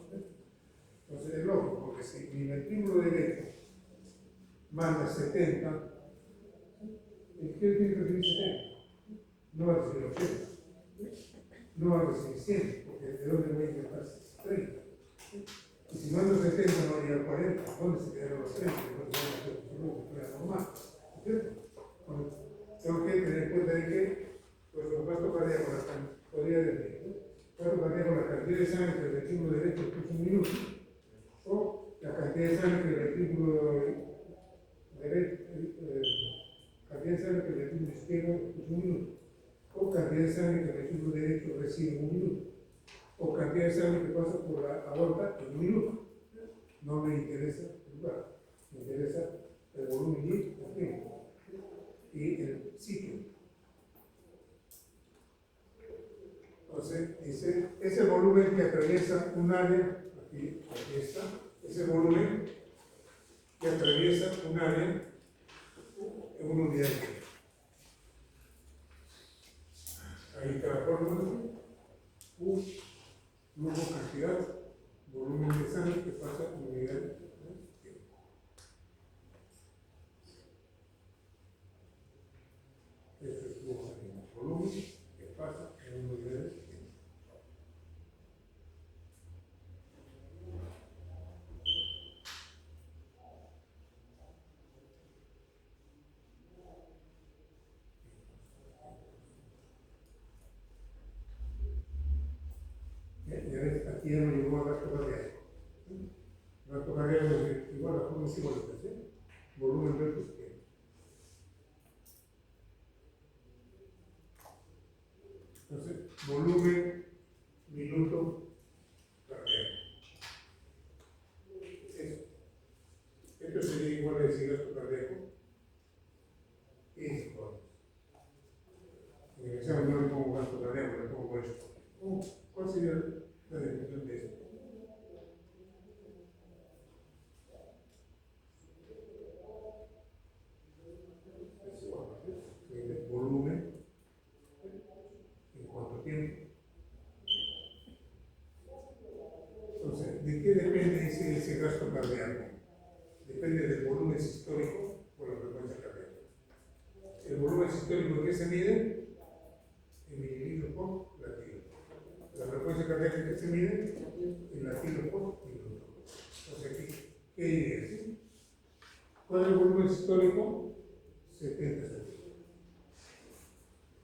Entonces es lógico, porque si mi ventrículo derecho manda 70, el izquierdo tiene que recibir 70. No va a recibir 80. No va a recibir 100, porque de dónde voy a intentar 30. Y si mando 70 no va a llegar a 40, ¿dónde se quedaron los 30? No era normal, ¿cierto? Bueno, tengo que tener en cuenta de que, pues, el gasto cardíaco, podría decir, gasto cardíaco, la cantidad de sangre que el ventrículo derecho puso un minuto, o la cantidad de sangre que el ventrículo derecho, cantidad de sangre que el ventrículo izquierdo puso un minuto, o cantidad de sangre que el ventrículo derecho recibe en un minuto, o cantidad de sangre que pasa por la aorta en un minuto. No me interesa el lugar, me interesa el volumen y el tiempo y el ciclo. Entonces, dice, ese volumen que atraviesa un área, aquí está, ese volumen que atraviesa un área en una unidad de tiempo. Ahí está la fórmula, flujo, cantidad, volumen de sangre que pasa en unidad de tiempo. Este es el flujo sanguíneo, volumen que pasa en una unidad de tiempo. Ya ves, aquí ya no llegó a gasto cardíaco. Gasto cardíaco es igual a fórmula igual a ¿sí? Volumen versus tiempo. Entonces, volumen, minuto, cardíaco. Eso. Esto sería igual a decir gasto cardíaco. Y eso, pues. En el examen no le pongo gasto cardíaco, le pongo esto. ¿Cuál sería la definición de esto? Es igual, ¿sí? El volumen, en cuánto tiempo. Entonces, ¿de qué depende ese gasto cardíaco? Depende del volumen sistólico o la frecuencia cardíaca. El volumen sistólico que se mide en mililitros por latido. La frecuencia cardíaca que se mide en latidos por minuto. Entonces, aquí, ¿qué dirías? ¿Cuál es el volumen sistólico? 70 centímetros.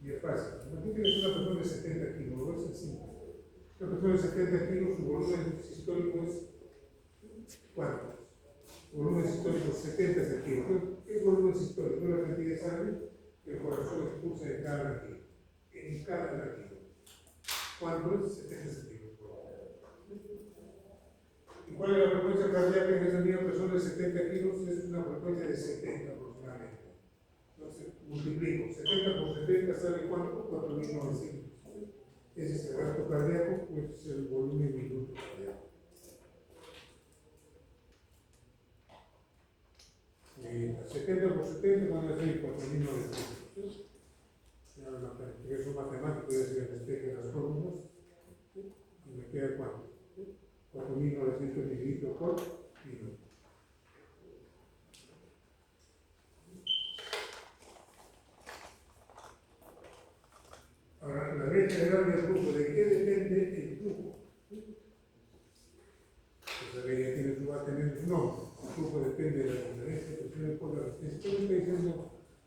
Y es fácil. Imagínate que es una persona de 70 kilos, lo ves así. Una persona de 70 kilos, su volumen sistólico es ¿cuánto? Volumen sistólico 70 centímetros. ¿Qué es volumen sistólico? Es la cantidad de sangre que el corazón expulsa de cada latido. En cada latido. ¿Cuánto es? 70 centímetros por hora. ¿Y cuál es la frecuencia cardíaca en esa misma persona de 70 kilos? Es una frecuencia de 70 aproximadamente. Entonces, multiplico. 70 por 70 sale ¿cuánto? 4.900. Ese es el gasto cardíaco, pues es el volumen minuto cardíaco. 70 por 70 van a ser 4.900. Ya es un matemático, ya se despeje las fórmulas. Y me queda ¿cuánto? 4.900 mililitros por minuto. general del flujo. ¿De qué depende el flujo? Esa ley ya tiene su, va a tener su nombre. El flujo depende de la diferencia de presiones por la resistencia. ¿Qué está diciendo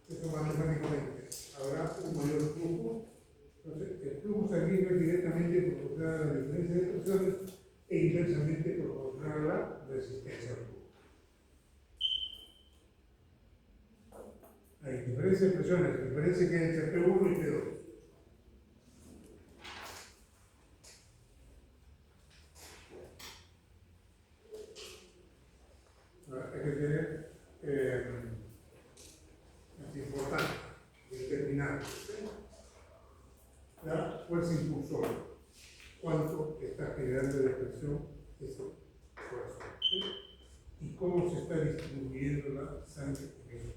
eso matemáticamente? Habrá un mayor flujo. Entonces, el flujo sanguíneo es directamente proporcional a la diferencia de presiones e inversamente proporcional a la resistencia al flujo. Hay diferencia de presiones, diferencia que hay entre P1 y P2. Hay que tener, es importante determinar la fuerza impulsora, cuánto está generando de presión esa fuerza, ¿sí? Y cómo se está distribuyendo la sangre en eso.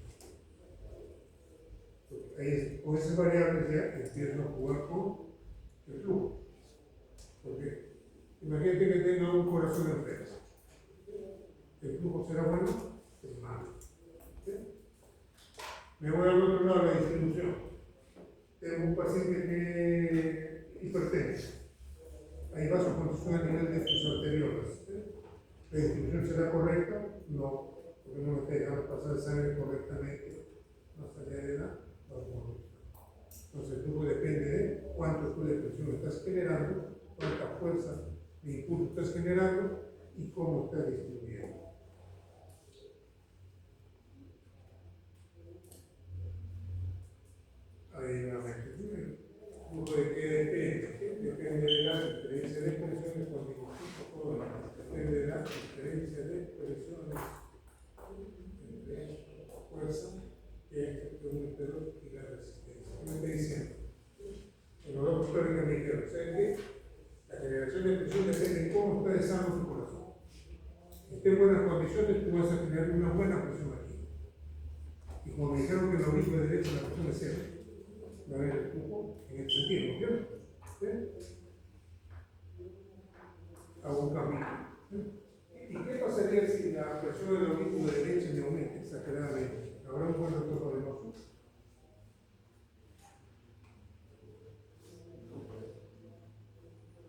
Con esas variables ya empiezo a jugar con el flujo. Porque imagínate que tenga un corazón enfermo. ¿El flujo será bueno? Es malo. ¿Sí? Me voy al otro lado de la distribución. Tengo un paciente que hipertenso. Hay vasoconstricción a nivel de sus arteriolas. ¿Sí? ¿La distribución será correcta? No, porque no me está dejando pasar sangre correctamente más allá de la vasoconstricción. Entonces el flujo depende de cuánto tú de presión estás generando, cuánta fuerza de impulso estás generando y cómo estás distribuyendo. Ahí nuevamente, el flujo de qué depende. Depende de la diferencia de presiones cuando todo lo demás. Depende de la diferencia de presiones entre fuerza entre un interruptor y la resistencia. ¿Qué me está diciendo? En los dos históricos me dijeron, ¿saben qué? La generación de presión depende de cómo está de sano su corazón. Si esté en buenas condiciones, tú vas a generar una buena presión aquí. Y como me dijeron que en la orilla derecha la presión es cero, va a haber el flujo en el sentido, ¿no es cierto? ¿Sí? Hago un cambio. ¿Y qué pasaría si la presión del aurículo derecha me aumenta exageradamente? ¿Habrá un buen retorno venoso?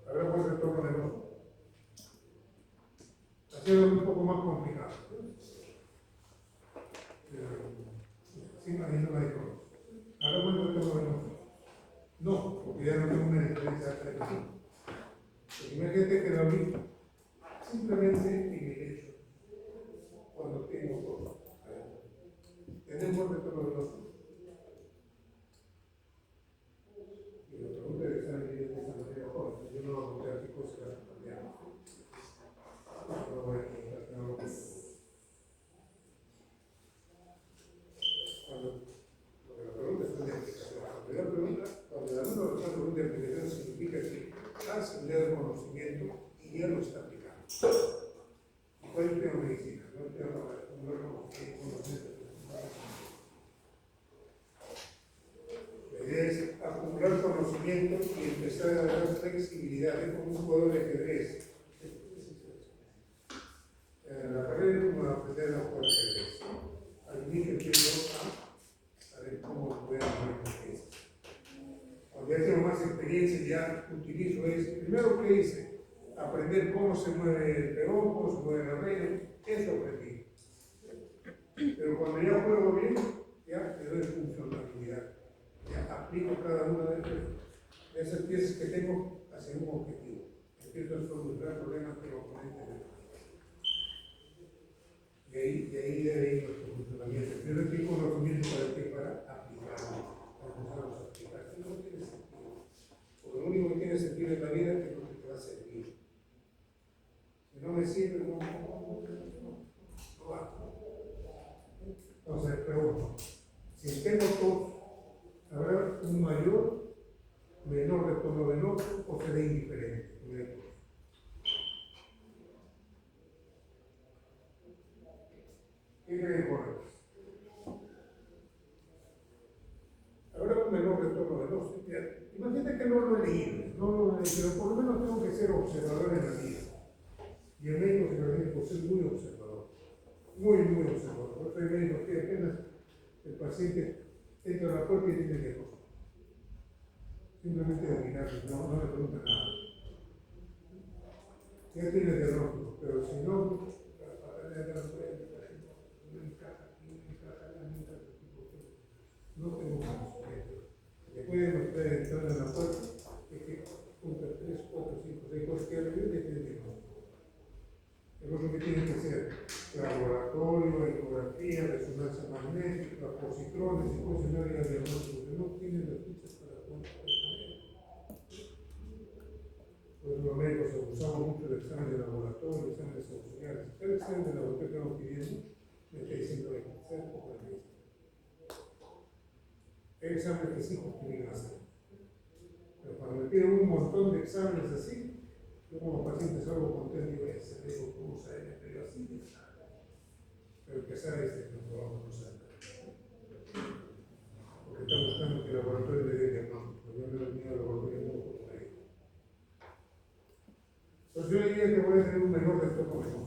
¿Habrá un buen retorno venoso? Haciendo un poco más complicado. Sí, imagino la diferencia. ¿Habrá un buen retorno venoso? No, porque ya no tengo una diferencia de presión. Imagínate que la orilla, simplemente en el hecho, cuando tengo todo, tenemos retorno venoso. Y la pregunta es que sale de esa manera, yo no voy a contar qué cosas van a cambiar. No voy a contar, no lo que la pregunta es una explicación. Cuando la alumno resuelve una interpretación, significa que ha asimilado conocimiento y ya lo está aplicando. ¿Y cuál es el tema de medicina? No el tema de conocimiento. La idea es acumular conocimiento y empezar a dar flexibilidad. Es como un juego de ajedrez. La carrera es como aprender a jugar ajedrez. Al inicio empiezo a ver cómo voy a jugar ajedrez. Cuando ya tengo más experiencia, ya utilizo eso. Primero, ¿qué hice? Aprender cómo se mueve el peón, cómo se mueve la reina. Eso aprendí. Pero cuando ya juego bien, ya le doy funcionalidad. Ya aplico cada una de esas piezas que tengo hacia un objetivo. Empiezo a solucionar problemas que el oponente me da. Y ahí debe ir nuestro funcionamiento. Yo no tengo conocimiento para qué, para aplicarlo, para empezarlos a aplicar. Eso no tiene sentido. Porque lo único que tiene sentido en la vida es lo que te va a servir. Si no me sirve, no va. Entonces, pregunto, si tengo todos, ¿habrá un mayor, menor retorno venoso o será indiferente? ¿Qué creen correcto? Habrá un menor retorno venoso. Imagínate que no lo he leído, pero por lo menos tengo que ser observador en la vida. Y el médico se lo tiene que ser muy observador. Muy observador. Por eso hay médicos que apenas el paciente entra a la puerta y tiene que simplemente de mirarlo, no le pregunta nada. Ya tiene diagnóstico, pero si no, no encaja aquí, no encaja allá, no encaja aquí, porque no tengo conocimiento. Le pueden mostrar entrar en la puerta, es que junta 3, 4, 5, 6 cosas que hay y tiene diagnóstico. Es lo que tiene que hacer laboratorio, ecografía, resonancia magnética, positrones y cosas, no diga diagnóstico, que no tienen las fichas para poder. Pues los médicos abusamos mucho del examen de laboratorio, exámenes auxiliares. El examen de laboratorio que estamos pidiendo me está diciendo que sea poco de medicina. Hay exámenes que sí tienen que hacer. Pero cuando me piden un montón de exámenes así, yo como paciente salgo contento y digo, ese médico cómo sabe, me pidió así de examen. Pero el que sabe es que no vamos a usar. Porque está buscando que el laboratorio le dé diagnóstico. Yo no he venido al laboratorio no por ahí. Pues yo diría que voy a tener un mejor de esto con eso.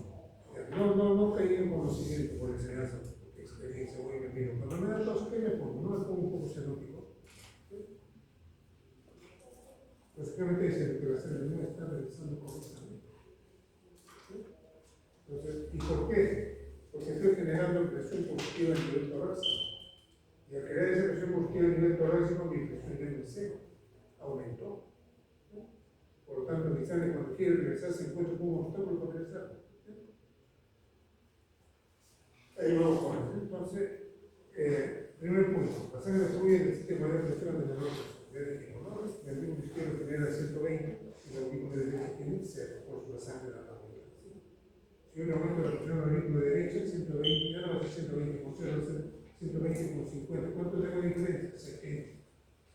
No caí en conocimiento por enseñanza, por experiencia, voy y me miro. Cuando me da tos, ¿qué me pongo? No me pongo un poco xenótico. Básicamente dice que la ceremonia está realizando correctamente. Entonces, ¿y por qué? Porque estoy generando presión positiva a nivel torácico. Y al crear esa presión positiva a nivel torácico, mi presión en el seno aumentó. Por lo tanto, mi sangre cuando quiere regresar se encuentra con un obstáculo para regresar. Ahí lo pones. Entonces, primer punto, la sangre fluye del sistema de presión de la nervioso. Ya dijimos, ¿no? El ritmo izquierdo genera 120 y el audífono derecho tiene 0, por su la sangre de la familia. Si yo aumento la presión del audífono derecho, 120, ya no va a ser 120 con 0, va a ser 120 con 50. ¿Cuánto tengo de diferencia? 70,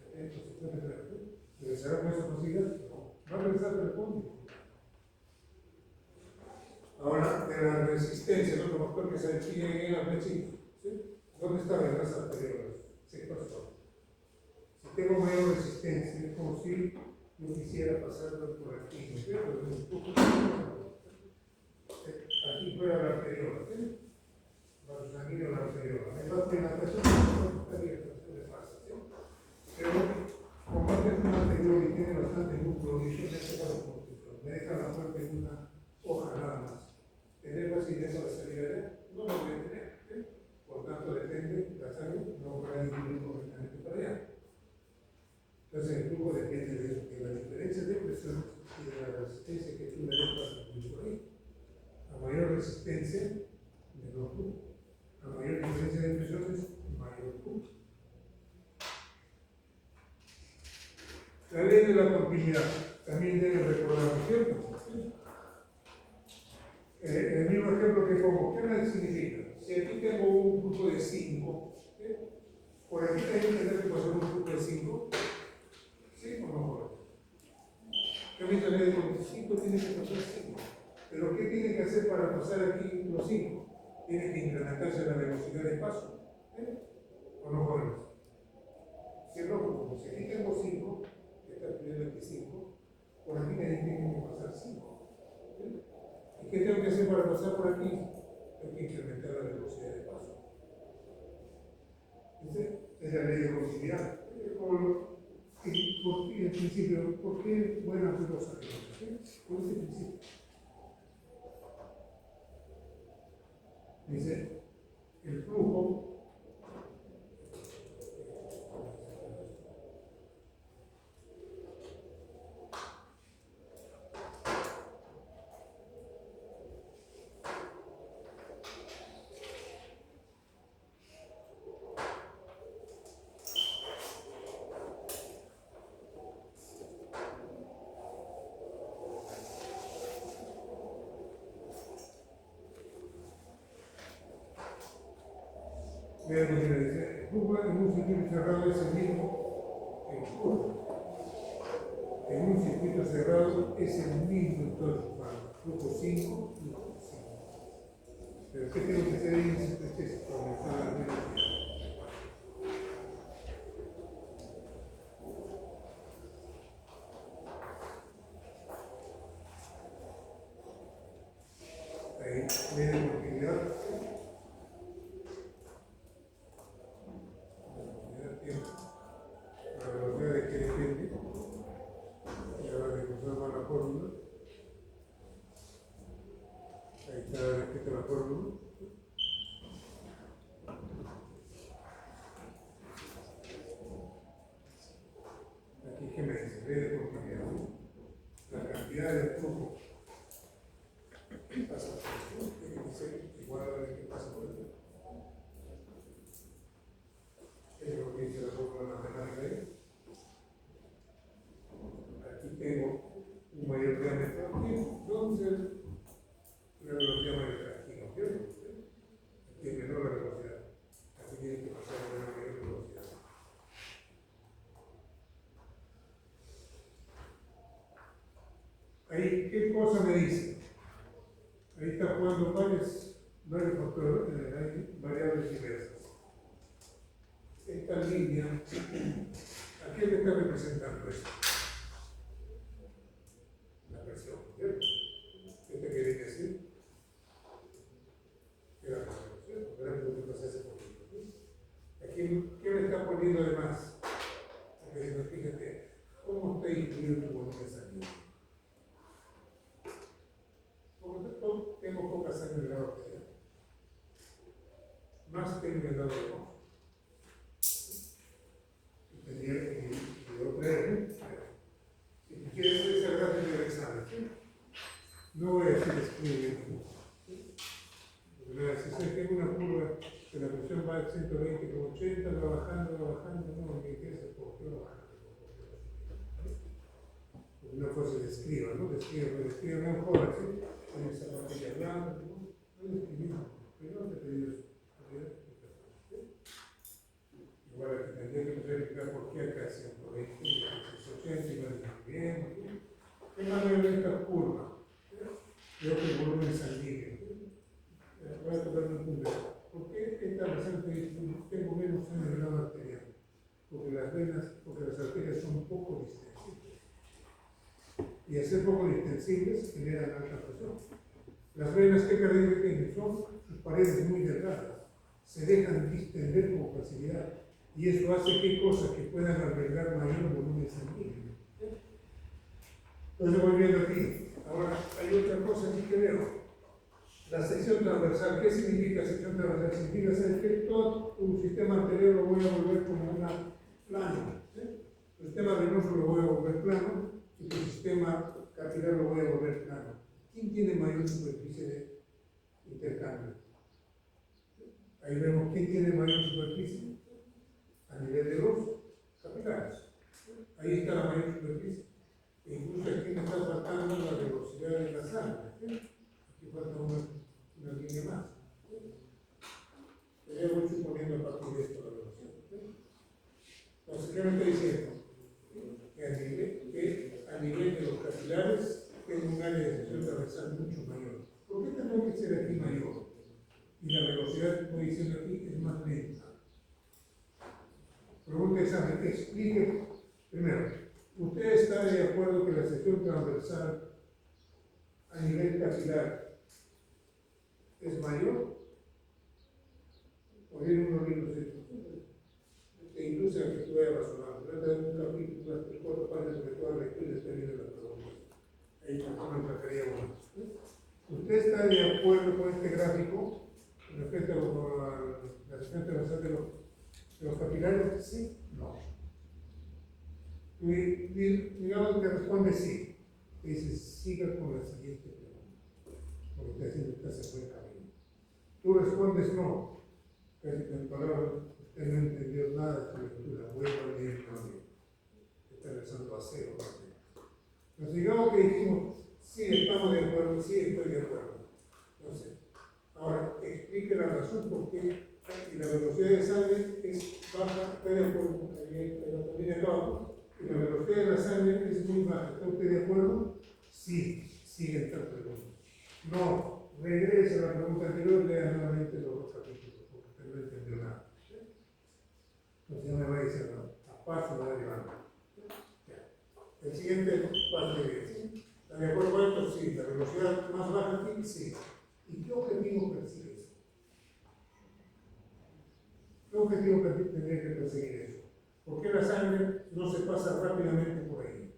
50, 30. ¿Regresará con esa facilidad? No. Va a regresar al fondo. Ahora, de la resistencia, ¿no? Como doctor que se define en la flechita, ¿sí? ¿Dónde está la grasa arteriolar? Se pasó. Si tengo mayor resistencia, es como si yo quisiera pasar por aquí, ¿no es cierto? Aquí fuera la arteriola, ¿sí? Vaso sanguíneo la arteriola. Ahí va en la presión, está abierta, se le pasa, ¿sí? Pero como este es un arteriol y tiene bastante músculo, y yo me deja la muerte en una hoja nada más. ¿Tener facilidad para salir allá? No lo voy a tener. ¿Sí? Por tanto, depende, la sangre no va a ir correctamente para allá. Entonces, el flujo depende de la diferencia de presión y de la resistencia que tú le des para fluir por ahí. A mayor resistencia, menor flujo. A mayor diferencia de presiones, mayor flujo. La ley de la continuidad también debe recordar, ¿cierto? ¿Sí? El mismo ejemplo que pongo, ¿qué me significa? Si aquí tengo un grupo de 5, ¿sí? Por aquí también tendré que pasar un grupo de 5, ¿sí o no? Yo me enteré de que 5 tiene que pasar 5, pero ¿qué tiene que hacer para pasar aquí los 5? Tiene que incrementarse la velocidad de paso, ¿sí? ¿O no jóvenes? Si es lógico, como si aquí tengo 5, que está pidiendo aquí 5, por aquí también tiene que pasar 5, ¿sí? ¿Y qué tengo que hacer para pasar por aquí? Tengo que incrementar la velocidad de paso. Esa es la ley de continuidad. ¿Por qué el principio? ¿Por qué buenas cosas? Por ese principio. Dice, el flujo el flujo en un circuito cerrado es el mismo que el flujo. En un circuito cerrado es el mismo en todo el flujo 5, flujo 5. Pero ¿qué tengo que hacer ahí en ese proceso? Aumentar la velocidad. Ahí, media continuidad. La velocidad de que depende. se ve de continuidad. La cantidad de flujo que pasa por esto tiene que ser igual a la que pasa por esto. Es lo que dice la fórmula matemática ahí. Aquí tengo un mayor diámetro aquí, entonces la velocidad mayor aquí, ¿no es cierto? Aquí es menor la velocidad. Así tiene que pasar a una mayor velocidad. Ahí, ¿qué cosa me dice? Ahí está jugando varios factores, hay variables diversas. Esta línea, ¿a qué le está representando esto? La presión, ¿cierto? ¿Qué te quiere decir? Que la presión, ¿cierto? Verán lo que pasa hace poquito. Aquí, ¿qué le está poniendo de más? Porque fíjate, ¿cómo está incluido tu volumen sanguíneo? Tengo poca sangre en la arteria. Más tengo en el lado de abajo. Y otra vez, si tú quieres hacer ese gráfico del examen, no voy a decir escribe. Porque si sé que tengo una curva que la presión va de 120 con 80, va bajando, no me interesa por qué va bajando. Una cosa se describa, ¿no? Describa mejor, ¿sí? En esa pantalla blanca, ¿no? No describimos, pero no te pedí eso. Igual aquí tendría que verificar por qué acá 120, 80, igual muy bien. ¿Qué manera de esta curva? Creo que el volumen sanguíneo. Voy a tocar un punto. ¿Por qué esta razón te dice tengo menos sangre en el lado arterial? Porque las arterias son poco distensibles. Y al ser poco distensibles generan alta presión. Las venas, ¿qué características tienen? Son sus paredes muy delgadas. Se dejan distender con facilidad. Y eso hace qué cosa que puedan albergar mayor volumen sanguíneo. Entonces voy viendo aquí. Ahora hay otra cosa aquí que veo. La sección transversal. ¿Qué significa sección transversal? Significa saber que todo tu sistema arterial lo voy a volver como una plano. ¿Sí? El sistema venoso lo voy a volver plano y tu sistema capilar lo voy a volver plano. ¿Quién tiene mayor superficie de intercambio? Ahí vemos quién tiene mayor superficie a nivel de los capilares. Ahí está la mayor superficie. E incluso aquí me está faltando la velocidad de la sangre. Aquí falta una línea más. Pero voy suponiendo a partir de esto la velocidad. Entonces, ¿qué me está diciendo? Que a nivel de los capilares tengo un área de sección transversal mucho mayor. ¿Por qué tengo que ser aquí mayor? Y la velocidad que estoy diciendo aquí es más lenta. Pregunta examen, explique. Primero, ¿usted está de acuerdo que la sección transversal a nivel capilar es mayor? O bien uno mismo te induce a que tú vayas razonando. Trata de un capítulo, unas 3-4 páginas de toda la lectura y después viene la pregunta. Ahí también trataría uno. ¿Usted está de acuerdo con este gráfico respecto a la sección transversal de los capilares? Sí, no. Digamos que responde sí. Dice, siga con la siguiente pregunta. Porque está haciendo que hace buen camino. Tú respondes no. Casi que en palabras, usted no entendió nada de su lectura. Vuelva a leer también. Está rezando a cero. Nos digamos que dijimos, sí, estamos de acuerdo, sí, estoy de acuerdo. Entonces, ahora, explique la razón por qué y la velocidad de sangre es baja, está de acuerdo, también abajo, y la velocidad de la sangre es muy baja. ¿Está usted de acuerdo? Sí, sigue esta pregunta. No, regrese a la pregunta anterior, lea nuevamente los dos capítulos, porque usted no entendió nada. Entonces ya me va a decir, no, a paso va llevando. El siguiente parte es, ¿está de acuerdo con esto? Sí. ¿La velocidad más baja aquí? Sí. ¿Y qué objetivo persigue eso? ¿Qué objetivo tendría que perseguir eso? ¿Por qué la sangre no se pasa rápidamente por ahí?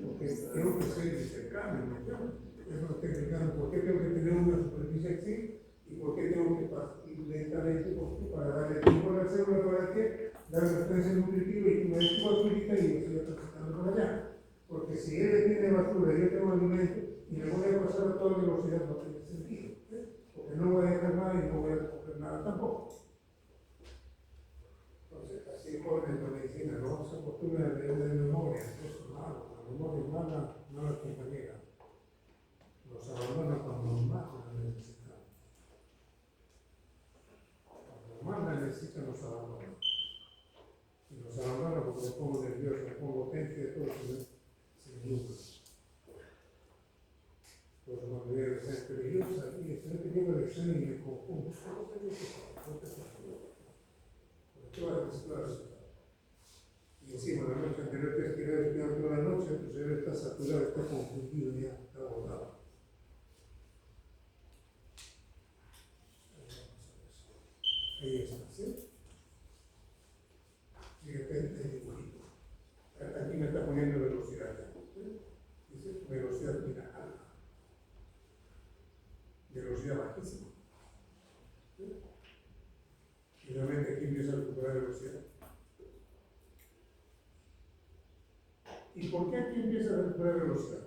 Porque tengo que hacer el intercambio, ¿no? Eso está explicando por qué tengo que tener una superficie así y por qué tengo que ir lentamente para darle tiempo a la célula para que dar una referencia nutritiva y tú me des tu basurita y yo estoy transitando por allá. Porque si él tiene basura y yo tengo alimento y me voy a pasar a toda velocidad, no tiene sentido. Porque no voy a dejar nada y no voy a coger nada tampoco. Entonces, así jóvenes de medicina, no se acostumbran a leer de memoria, eso es malo, la memoria es mala, mala compañera. Nos abandona cuando más la necesitamos. Cuando más la necesita nos abandona. Y nos abandona porque me pongo nervioso, me pongo tenso y todo se me nubla. Pues cuando voy a ser peligrosa, y estoy teniendo lecciones y me confundo. ¿Cómo te dice? ¿Cómo te confundo? Porque todas las clases. Y encima la noche anterior te has quedado estudiando toda la noche, tu cerebro está saturado, está confundido ya, está agotado. Ahí está, ¿sí? Fíjate el dibujito. Aquí me está poniendo velocidad ya. ¿Sí? Dice velocidad mira alta. Velocidad bajísima. ¿Sí? Y realmente aquí empieza a recuperar velocidad. ¿Y por qué aquí empieza a recuperar velocidad?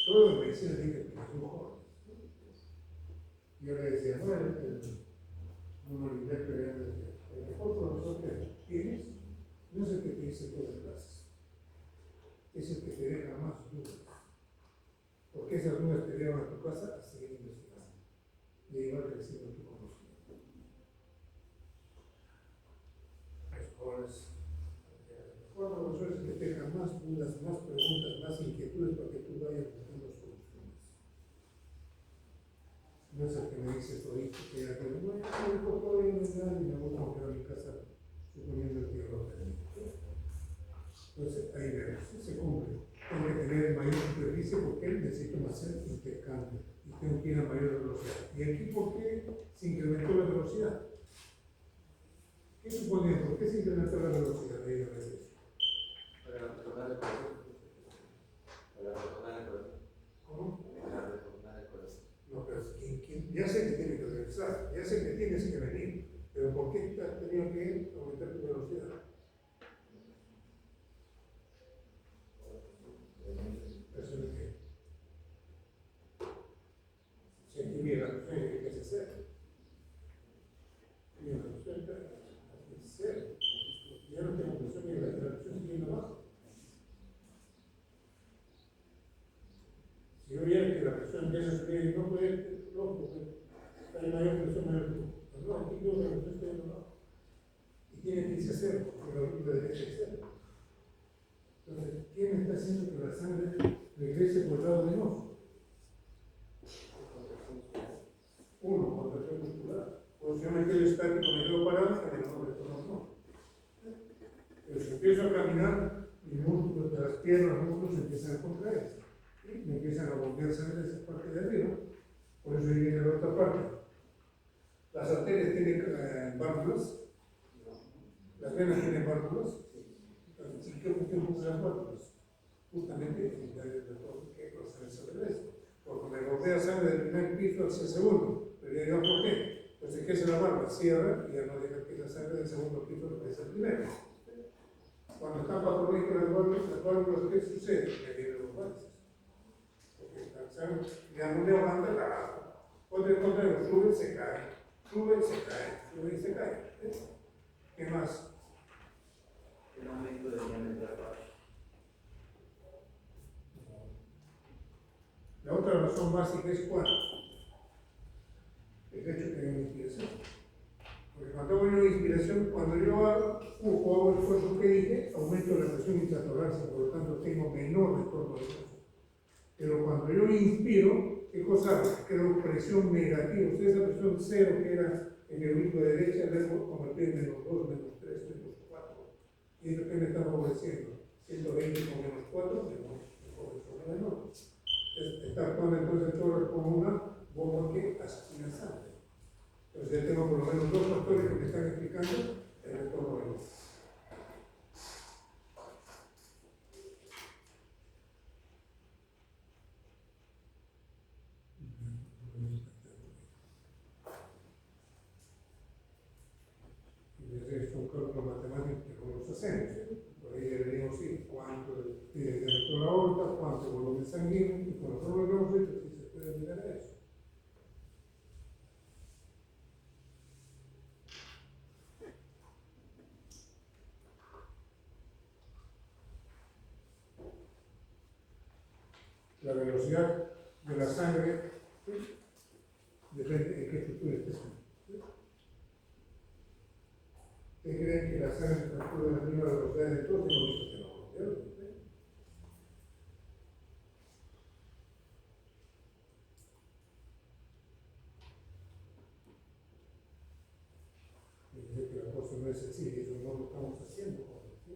Todo en medicina tiene explicación joven. Yo le decía, no, uno le decía, el mejor profesor que tienes no es el que te dice todas las clases, es el que te deja más dudas. Porque esas dudas te llevan a tu casa a seguir investigando y a llevar creciendo tu conocimiento. Los jóvenes, el mejor profesor es el que te deja más dudas, más preguntas, más inquietudes para que tú vayas buscando soluciones. No es el que me dice todito que ya tengo, bueno, me dijo todo y me voy a quedar en mi casa suponiendo que yo lo tengo. Entonces ahí vemos, se cumple. Tengo que tener mayor superficie porque necesito hacer intercambio y tengo que ir a mayor velocidad. ¿Y aquí por qué se incrementó la velocidad? ¿Qué suponía? ¿Por qué se incrementó la velocidad? Ahí a veces. Para retornar el corazón. Para retornar el corazón. ¿Cómo? Para retornar el corazón. No, pero ya sé que tiene que regresar, ya sé que tienes que venir, pero ¿por qué has tenido que aumentar tu velocidad? Eso es que si aquí viene la persona que se hacer. Viene la persona que se hacer. Ya no tengo presión, y la persona sigue abajo. Si yo viera que la persona empieza a subir y no puede, loco, porque hay mayor presión, mayor presión. No, aquí yo la persona está yendo abajo. Y tiene que irse a cero, porque la ruta derecha es cero. Entonces, ¿qué me está haciendo que la sangre regrese por el lado de enojo? Uno, contracción muscular. O si yo me quedo estático, me quedo parado, que no retorno no. Pero si empiezo a caminar, mis músculos de las piernas, los músculos empiezan a contraerse. ¿Sí? Me empiezan a bombear sangre de esa parte de arriba. Por eso ahí viene la otra parte. Las arterias tienen válvulas. Las venas tienen válvulas. Entonces, ¿qué función cumplen las válvulas? Justamente el retorno que procede sobre eso. Porque me bombea sangre del primer piso hacia el segundo. Pero ya digo, ¿por qué? Entonces, ¿qué es la válvula? Cierra y ya no deja que la sangre del segundo piso regrese al primero. Cuando están patológicas las válvulas, ¿qué sucede? Que vienen los válvulas. Porque la sangre ya no levanta la baja. Cuando el contrario, sube y se cae. Sube y se cae. Sube y se cae. ¿Qué más? El aumento del diámetro de la barra. La otra razón básica es cuál. El hecho que hay una inspiración. Porque cuando hago una inspiración, cuando yo hago el esfuerzo que dije, aumento la presión intratorácica, por lo tanto tengo menor retorno de peso. Pero cuando yo inspiro, ¿qué cosa hago? Creo presión negativa. Ustedes esa presión cero que era en el grupo de derecha, luego convertir en -2, -3, -4. ¿Y eso que me está favoreciendo? 120 con -4, me favorece menor. Está actuando entonces todo como una bomba que aspira sangre. Entonces ya tengo por lo menos dos factores que me están explicando el retorno de luz. hacemos. Por ahí deberíamos ir cuánto tiene dentro de la aorta, cuánto volumen sanguíneo, y con los órganos, si se puede mirar eso. La velocidad de la sangre, ¿sí? Depende de qué estructura esté. ¿Sí? ¿Ustedes creen que la sangre se transcurre a la misma velocidad de todos? Hemos visto que no, ¿cierto? Dice que la cosa no es sencilla, eso no lo estamos haciendo, ¿sí?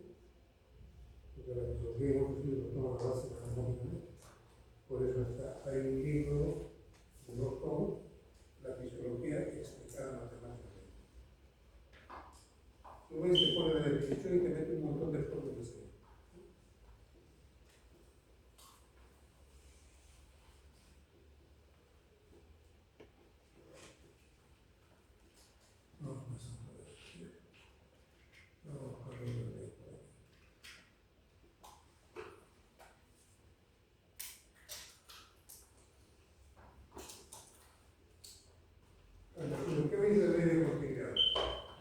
Porque la metodología hemos recibido toma la base matemáticamente. Por eso está, hay un libro de dos tomos, la fisiología explicada matemáticamente. Tú ves, te pone la definición y te mete un montón de fórmulas ahí. No, no es un poder. No, Carlos, no es por ahí. Lo que veis de la ley de continuidad,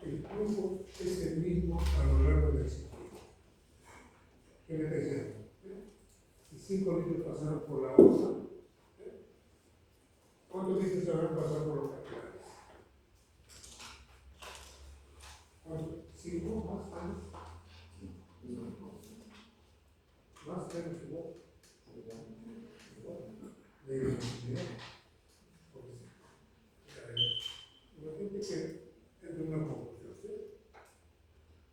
el flujo es el mismo a lo largo del ciclo. ¿Qué me está diciendo? Si 5 litros pasaron por la hoja, ¿cuántos litros se van a pasar por los capilares? ¿Cuántos? ¿5 más? ¿Más? ¿Menos? ¿Igual? De continuidad. La gente que es de una conclusión, ¿sí?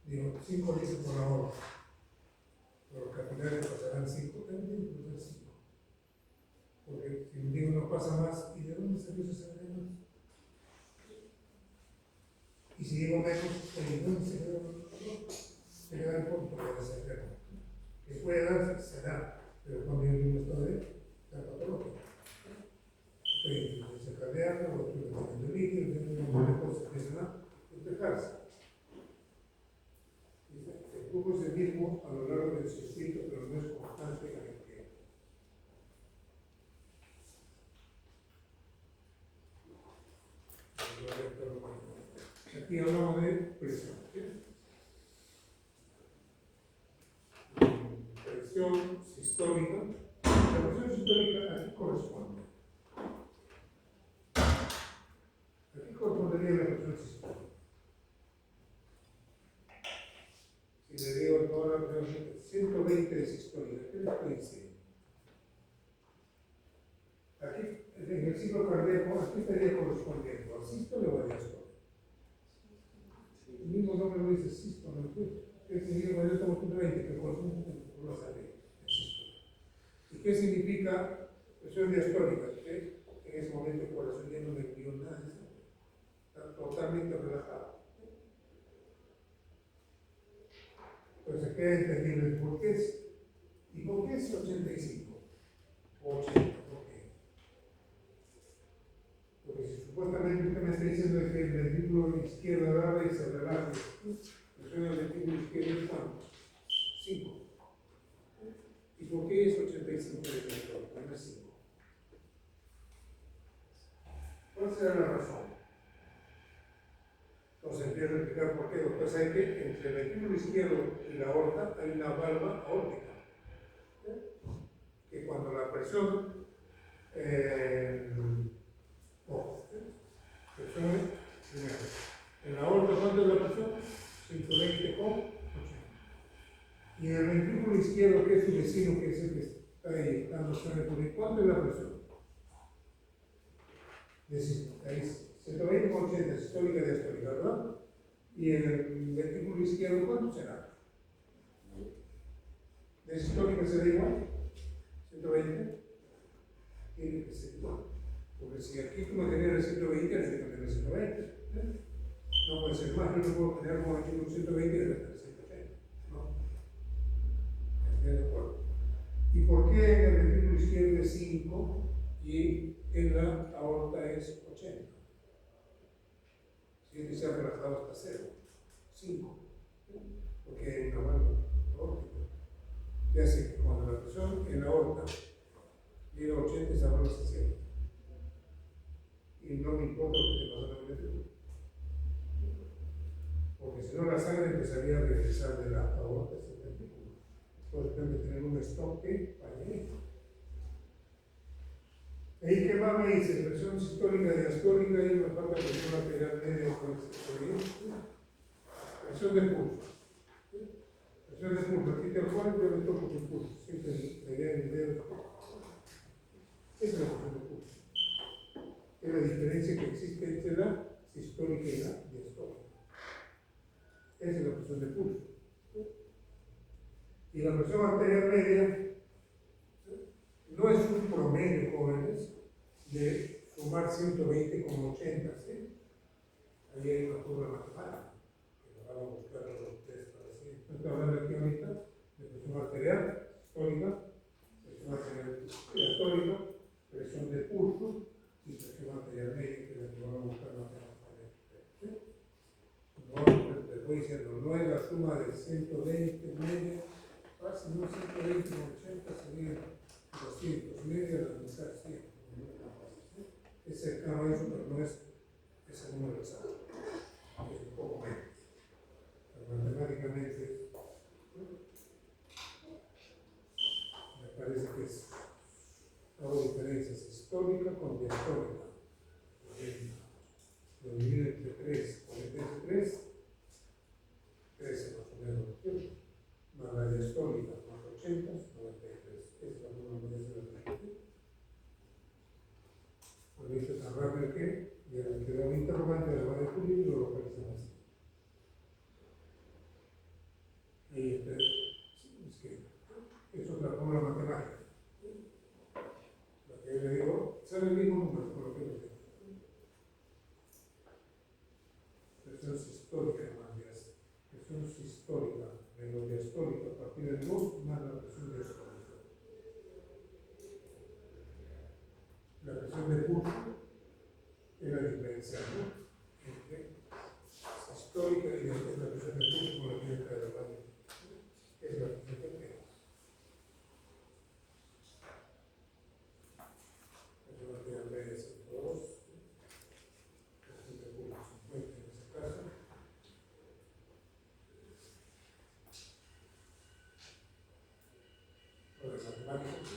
Digo, 5 litros por la hora. Los capilares pasarán 5, también pasarán 5. Porque si digo no pasa más, ¿y de dónde salió ese menos? Y si digo menos, ¿de dónde se queda se queda el punto de ese enfermo? Que puede darse, se da, pero cuando hay un estado de la patología. Estoy en cardíaca, o estoy en líquido, tengo un montón de cosas que empiezan a despejarse. El flujo es el mismo a lo largo del circuito, pero no es constante en el tiempo. Aquí hablamos de presión. ¿Sí? Presión sistólica. La presión sistólica a qué corresponde. ¿A qué correspondería la presión sistólica? Si le digo toda la presión 120 de sistólica, ¿qué les puede decir? Aquí, en el ciclo cardíaco, ¿a qué estaría correspondiendo? ¿Al sístole o al diástole? El mismo nombre lo dice sístole, ¿no? ¿Qué significa? Yo estamos 120, que corresponde con la sangre, el sístole. ¿Y qué significa presión diastólica? Que en ese momento el corazón ya no le envió nada de sangre. Está totalmente relajado. Pues se queda entendible por qué es. ¿Y por qué es 85? O 80, ¿por qué? Porque si supuestamente usted me está diciendo que el ventrículo izquierdo agarra y se relaja, presiona el ventrículo izquierdo es cuánto? 5. ¿Y por qué es 85 de ventrículo? No es 5. ¿Cuál será la razón? Entonces empiezo a explicar por qué. Doctor, sabe que entre el ventrículo izquierdo y la aorta hay una valva aórtica. Que cuando la presión, presione, primero, en la aorta, ¿cuánto es la presión? 120 con 80. Y en el ventrículo izquierdo, que es su vecino, que es el que está ahí dando sangre, ¿cuánto es la presión? Ahí 120 con 80, sistólica y diastólica, ¿verdad? Y en el ventrículo izquierdo, ¿cuánto será? ¿De sistólica será igual? 120. Tiene que ser igual. Porque si aquí tú me tenías el 120, tienes que tener el 120. No puede ser más, yo no puedo tener como aquí un 120 y debe tener 180. No. ¿Estás de acuerdo? ¿Y por qué en el ventrículo izquierdo es 5 y en la aorta es 80? Si es que se ha relajado hasta 0. 5. porque hay una válvula aórtica que hace que cuando la presión en la aorta llega a 80, esa válvula se cierra. Y no me importa lo que te pasa en el futuro. Porque si no, la sangre empezaría a regresar de la aorta hacia el ventrículo. Entonces tengo que tener un stop que vaya ahí. Ahí que va, me dice presión sistólica, diastólica, y me falta presión arterial media, presión de pulso. Presión de pulso, aquí te lo ponen, yo le toco el pulso. Siempre le vean el dedo. Esa es la presión de pulso. Es la diferencia que existe entre la sistólica y la diastólica. Esa es la presión de pulso. Y la presión arterial media no es un promedio, jóvenes, de sumar 120 con 80, ¿sí? Ahí hay una curva matemática, que lo van a buscar los tres para decir. Estoy hablando aquí ahorita de presión arterial sistólica, presión arterial diastólica, presión de pulso y presión arterial media, que es la que van a buscar matemáticamente. ¿Sí? No, les voy diciendo, no es la suma de 120 media, si no 120 con 80 sería 200, media la mitad 100. Es cercano a eso, pero no es ese número exacto. Es un poco menos. Pero matemáticamente me parece que es hago diferencias histórica con diastólica. Lo divido entre 3, 43, 13 más o menos, ¿cierto? Más la diastólica más 80, 93. Es la número de la gente. Por eso tan rápido que, y el que da un interrogante de la de Julio lo localizan así. Y es que es otra fórmula matemática. Lo que yo le digo, sale el mismo número por lo que yo digo. Presión sistólica más presión sistólica menos diastólica a partir del 2 más la presión diastólica. La presión de pulso es la diferencia, ¿no? Entre sistólica y la presión de pulso con la que entra de la mano. Es la presión que tenemos. Presión arterial media 102, presión de pulso 50 en ese caso. Ahora, matemáticas.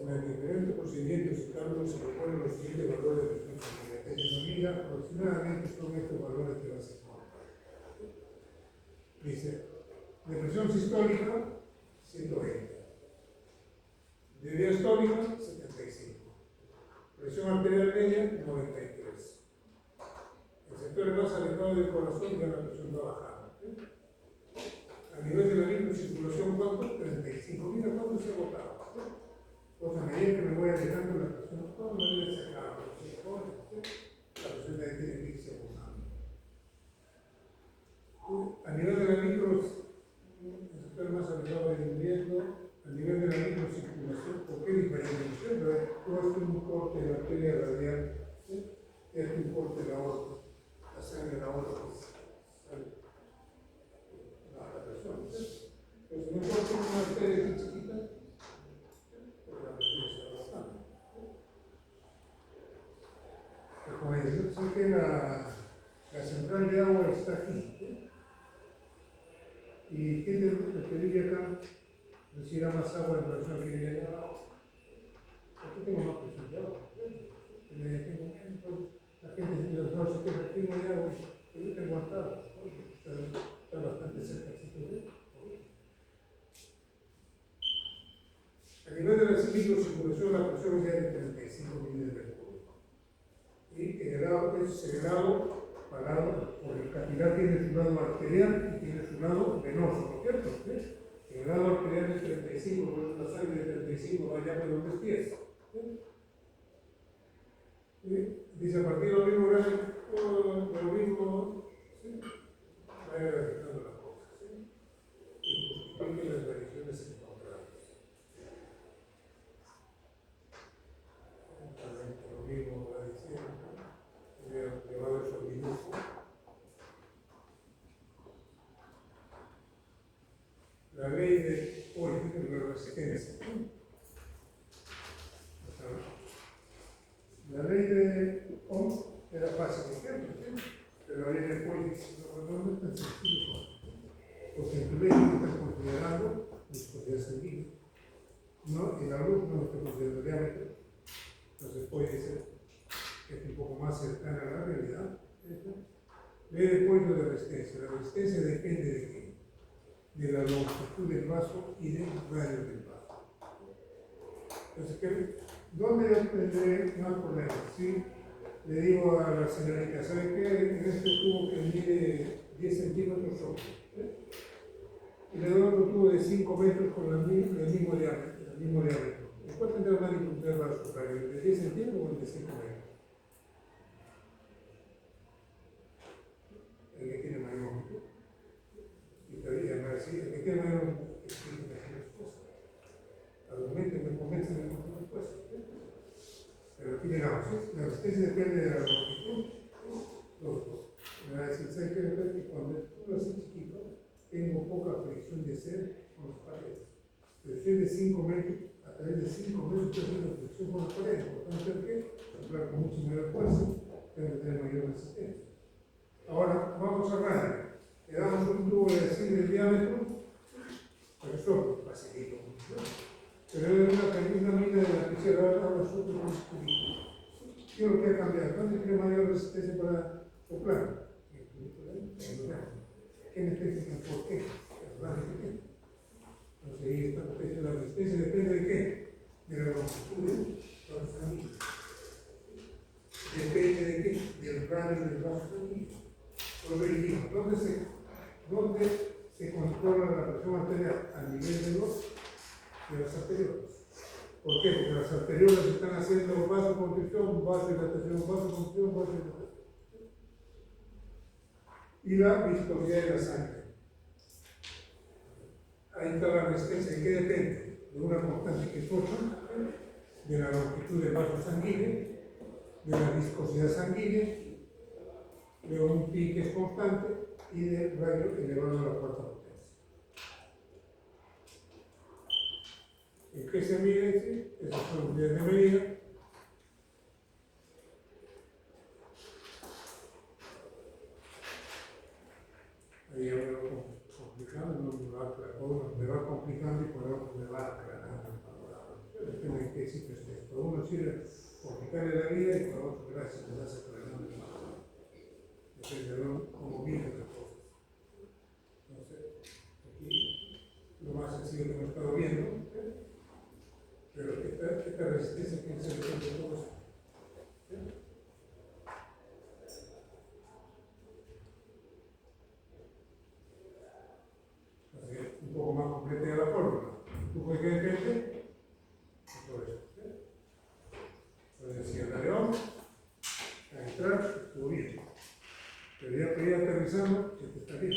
Mediante diferentes procedimientos y cálculos se proponen los siguientes valores de presión sanguínea. En denomina aproximadamente son estos valores que vas a encontrar. Dice, de presión sistólica, 120. De diastólica, 75. Presión arterial media, 93. El sector más alejado del corazón ya la presión va bajando. A nivel de la microcirculación, ¿cuánto? 35. Mira cuánto se ha agotado. Pues a medida que me voy alejando la presión, toda la vida se acaba, pero si pone, la presión también tiene que irse abusando. A nivel de la micro, el sector más alejado va disminuyendo, a nivel de la microcirculación, ¿por qué diferente? Siempre tú haces un corte de la arteria radial, ¿sí? Es un corte de la aorta, la sangre de la aorta, pues sale la presión, ¿sí? Pero si no corto una arteria muy chiquita, la presión se va bajando. Pero como yo sé que la central de agua está aquí, ¿sí? ¿Y qué te diría acá? Recibirá más agua en relación a que viene allá abajo. Aquí tengo más presión de agua. La gente de los lados se queja, tengo de agua, pero yo tengo aguantado. Está bastante cerca. A nivel de la microcirculación, la presión es de 35 milímetros de mercurio. Y el grado es segregado, parado, porque el capilar tiene su lado arterial y tiene su lado venoso, ¿no es cierto? ¿Sí? El grado arterial es 35, por eso la sangre de 35 va allá por donde estés. ¿Sí? Dice, a partir de lo mismo grado, de lo mismo, ¿sí? Vaya verificando las cosas. ¿Sí? Y justifique las variaciones encontradas. Lo mismo va diciendo, le va a ver su dibujo. resistencia. O sea, la ley de Ohm era fácil de ejemplo, pero la ley de Pauli no es tan sencillo, porque en tu ley no estás considerando viscosidad sanguínea, no, el alumno no está considerando diámetro, entonces puede ser que es un poco más cercana a la realidad. Ley de Pauli de resistencia. La resistencia depende de qué? De la longitud del vaso y del radio del vaso. Entonces, ¿dónde yo tendré más problemas? ¿Sí? Le digo a la señorita, ¿sabe qué? En este tubo que mide 10 centímetros solo. Y le doy otro tubo de 5 metros con el mismo diámetro. ¿Cuál tendrá más dificultad para soplar? ¿El de 10 centímetros o el de 5 metros? El que tiene mayor longitud. Y todavía me decía, el que tiene mayor longitud explica las cosas. Argumentos me convencen de las respuestas. Pero aquí llegamos, ¿sí? La resistencia depende de la longitud. Los dos. Me va a decir, ¿sabes qué? Cuando tú lo haces chiquito, tengo poca fricción de ser con las paredes. Pero si es de 5 metros, a través de 5 metros estoy haciendo fricción con las paredes. Por tanto, ¿el qué? Soplar con mucha mayor fuerza, tengo que tener mayor resistencia. Ahora, vamos a radio. Le damos un tubo de 100 de diámetro, pero eso facilito. Pero es una mina de la que ahora soplo con un cubito. ¿Qué es lo que ha cambiado? ¿Dónde tiene mayor resistencia para soplar? ¿Qué me explican por qué? Entonces ahí está la resistencia depende de qué? De la longitud de los caminos. Depende de qué? Del radio del vaso sanguíneo. Por lo mismo, ¿dónde se controla la presión arterial? Al nivel de las arteriolas. ¿Por qué? Porque las arteriolas están haciendo vasoconstricción, vasodilatación, vasoconstricción, vasodilatación. Y la viscosidad de la sangre. Ahí está la resistencia. ¿En qué depende? De una constante que es 8, de la longitud del vaso sanguíneo, de la viscosidad sanguínea, de un pi que es constante y de radio elevado a la cuarta potencia. ¿En qué se mide? Esas son unidades de medida. Ahí ya me va complicando, me va complicando y por otro me va aclarando. Depende de qué sitio esté. Por uno sirve complicarle la vida y por otro, gracias, me das aclarando. Depende de cómo vienen las cosas. Entonces, aquí lo más sencillo que hemos estado viendo, pero esta resistencia tiene que ser de todo esto. Un poco más completa de la fórmula. ¿Tú puedes que depende? Todo esto. Entonces decía la de Ohm, a entrar, estuvo bien. Pero ya estoy aterrizando, esto está bien.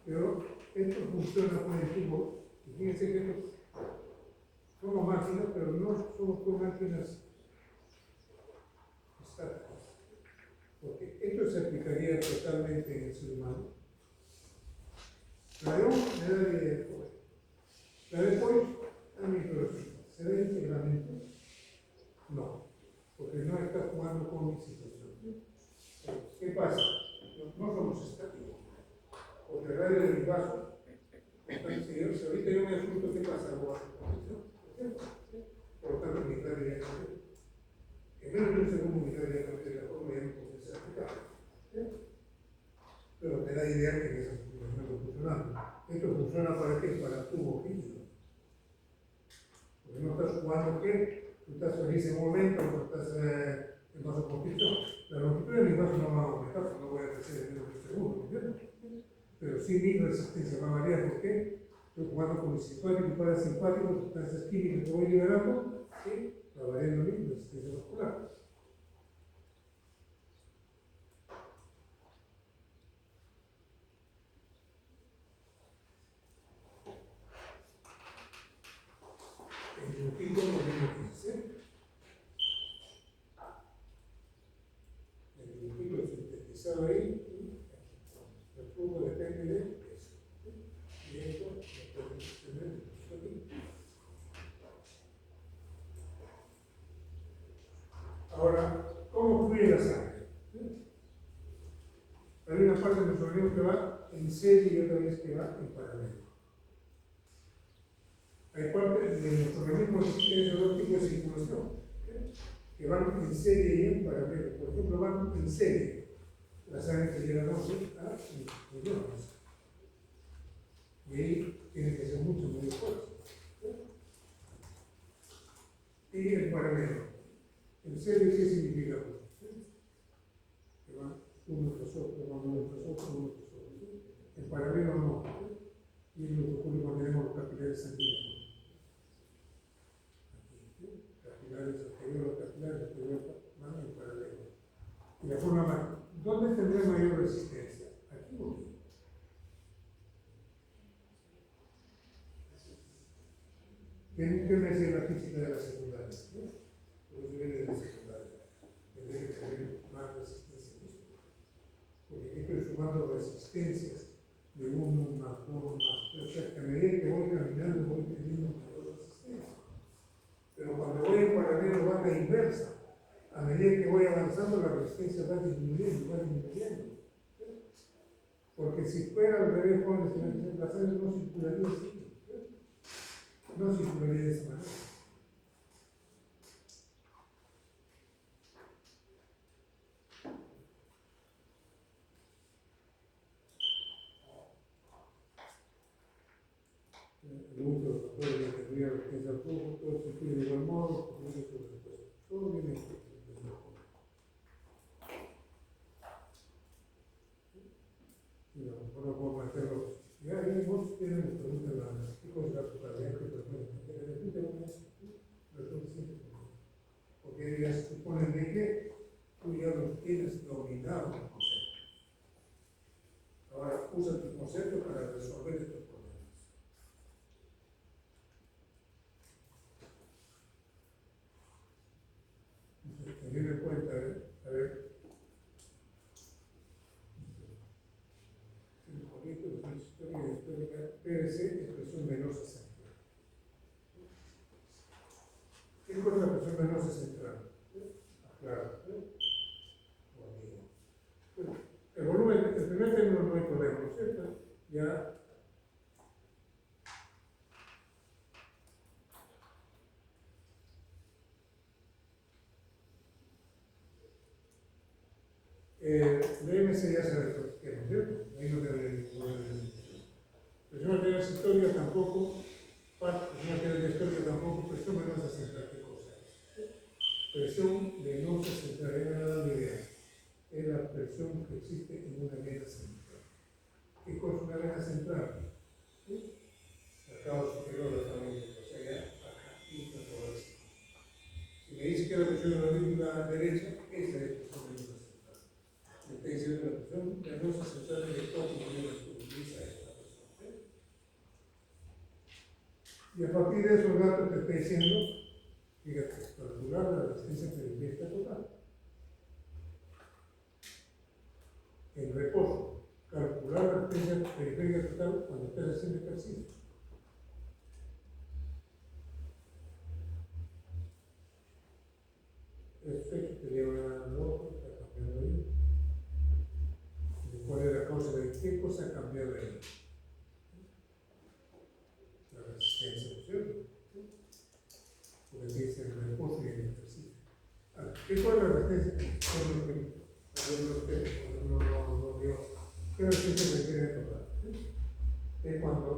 Pero esto funciona con el tubo. Y fíjense que esto somos máquinas, pero no somos con máquinas estáticas. Porque esto se aplicaría totalmente en el ser humano. La de Ohm me da la idea de Pauli. La de Pauli también, pero ¿se da íntegramente? No, porque no está jugando con mi situación. ¿Qué pasa? No somos estáticos. Porque el radio del vaso, si ahorita yo me asusto, ¿qué pasa? Por lo tanto, mi radio ya cambió. En menos de un segundo, mi radio ya cambió de la forma ya no puede ser aplicable. Pero te da idea que en esa situación no está funcionando. Esto funciona para qué? Para tubo rígido. Porque no estás jugando qué, tú estás feliz en un momento, no estás en vasoconstricción. La longitud de mi vaso no va a aumentar, no voy a crecer en menos de un segundo, ¿entiendes? Pero sí mi resistencia va a variar, ¿por qué? Estoy jugando con el simpático y parasimpático, sustancias químicas que voy liberando, ¿sí? Va variando mi resistencia vascular. El dibujito lo mismo que hice. El dibujito sintetizado ahí, y el flujo depende de eso. Y esto lo podemos tener aquí. Ahora, ¿cómo fluye la sangre? Hay una parte de nuestro organismo que va en serie y otra vez que va en paralelo. Hay partes de nuestro organismo que tienen dos tipos de circulación, que van en serie y en paralelo. Por ejemplo, van en serie. La sangre que llega a los riñones. Y ahí tiene que ser mucho muy fuerte. Y en paralelo. En serie, ¿qué significa? Que van uno tras otro, uno tras otro, uno tras otro. En paralelo no. Y es lo que ocurre cuando tenemos los capilares sanguíneos. Capilares anteriores, capilares anteriores, van en paralelo. Y la forma más, ¿dónde tendrá mayor resistencia? ¿Aquí o aquí? ¿Qué me decía la física de la secundaria? Los niveles de la secundaria. Tendría que tener más resistencia. Porque aquí estoy sumando resistencias de uno más dos más tres. O sea, que a medida que voy caminando voy teniendo mayor resistencia. Pero cuando voy en paralelo va a la inversa. A medida que voy avanzando, la resistencia va disminuyendo, va disminuyendo. Porque si fuera al revés, la sangre no circularía así. No circularía de esa manera. El uso de los factores de teoría de que todo se pide de igual modo, todo viene de y a lo mejor no puedo meterlo. Ya vos tienen preguntas qué cosa es la totalidad que porque ya se suponen de que tú ya lo tienes dominado el concepto. Ahora usa tu concepto para resolver estos problemas. Entonces, tener en cuenta, a ver, el bonito de la historia histórica, PRC, expresión venosa central. ¿Qué cosa es la expresión venosa central? Claro. El volumen, el primer término no hay problema, ¿no es cierto? Ya. DMC ya se ve, ¿no es cierto? Ahí no debe ninguna definición. Presión arterial sistólica tampoco, presión arterial diastólica tampoco, presión venosa central, ¿qué cosa es? Presión venosa central, me ha dado la idea. Es la presión que existe en una vena central. ¿Qué cosa es una vena central? ¿Sí? El cabo superior del tamaño, o sea, ya acá, y todo esto. Si me dice que la presión de la derecha, esa es la presión venosa central. Me está diciendo la presión venosa central de 4 millones que utiliza esta presión. Y a partir de esos datos te está diciendo, fíjate, calcular la resistencia periférica total. En reposo, calcular la resistencia periférica total cuando estés haciendo ejercicio. Perfecto, te lleva a rojo, está cambiando ahí. ¿Cuál es la causa de qué cosa ha cambiado ahí? La resistencia, ¿no es cierto? Porque dice el reposo y el ejercicio. ¿Qué fue la resistencia? ¿Qué resistencia me quiere tocar? Es cuando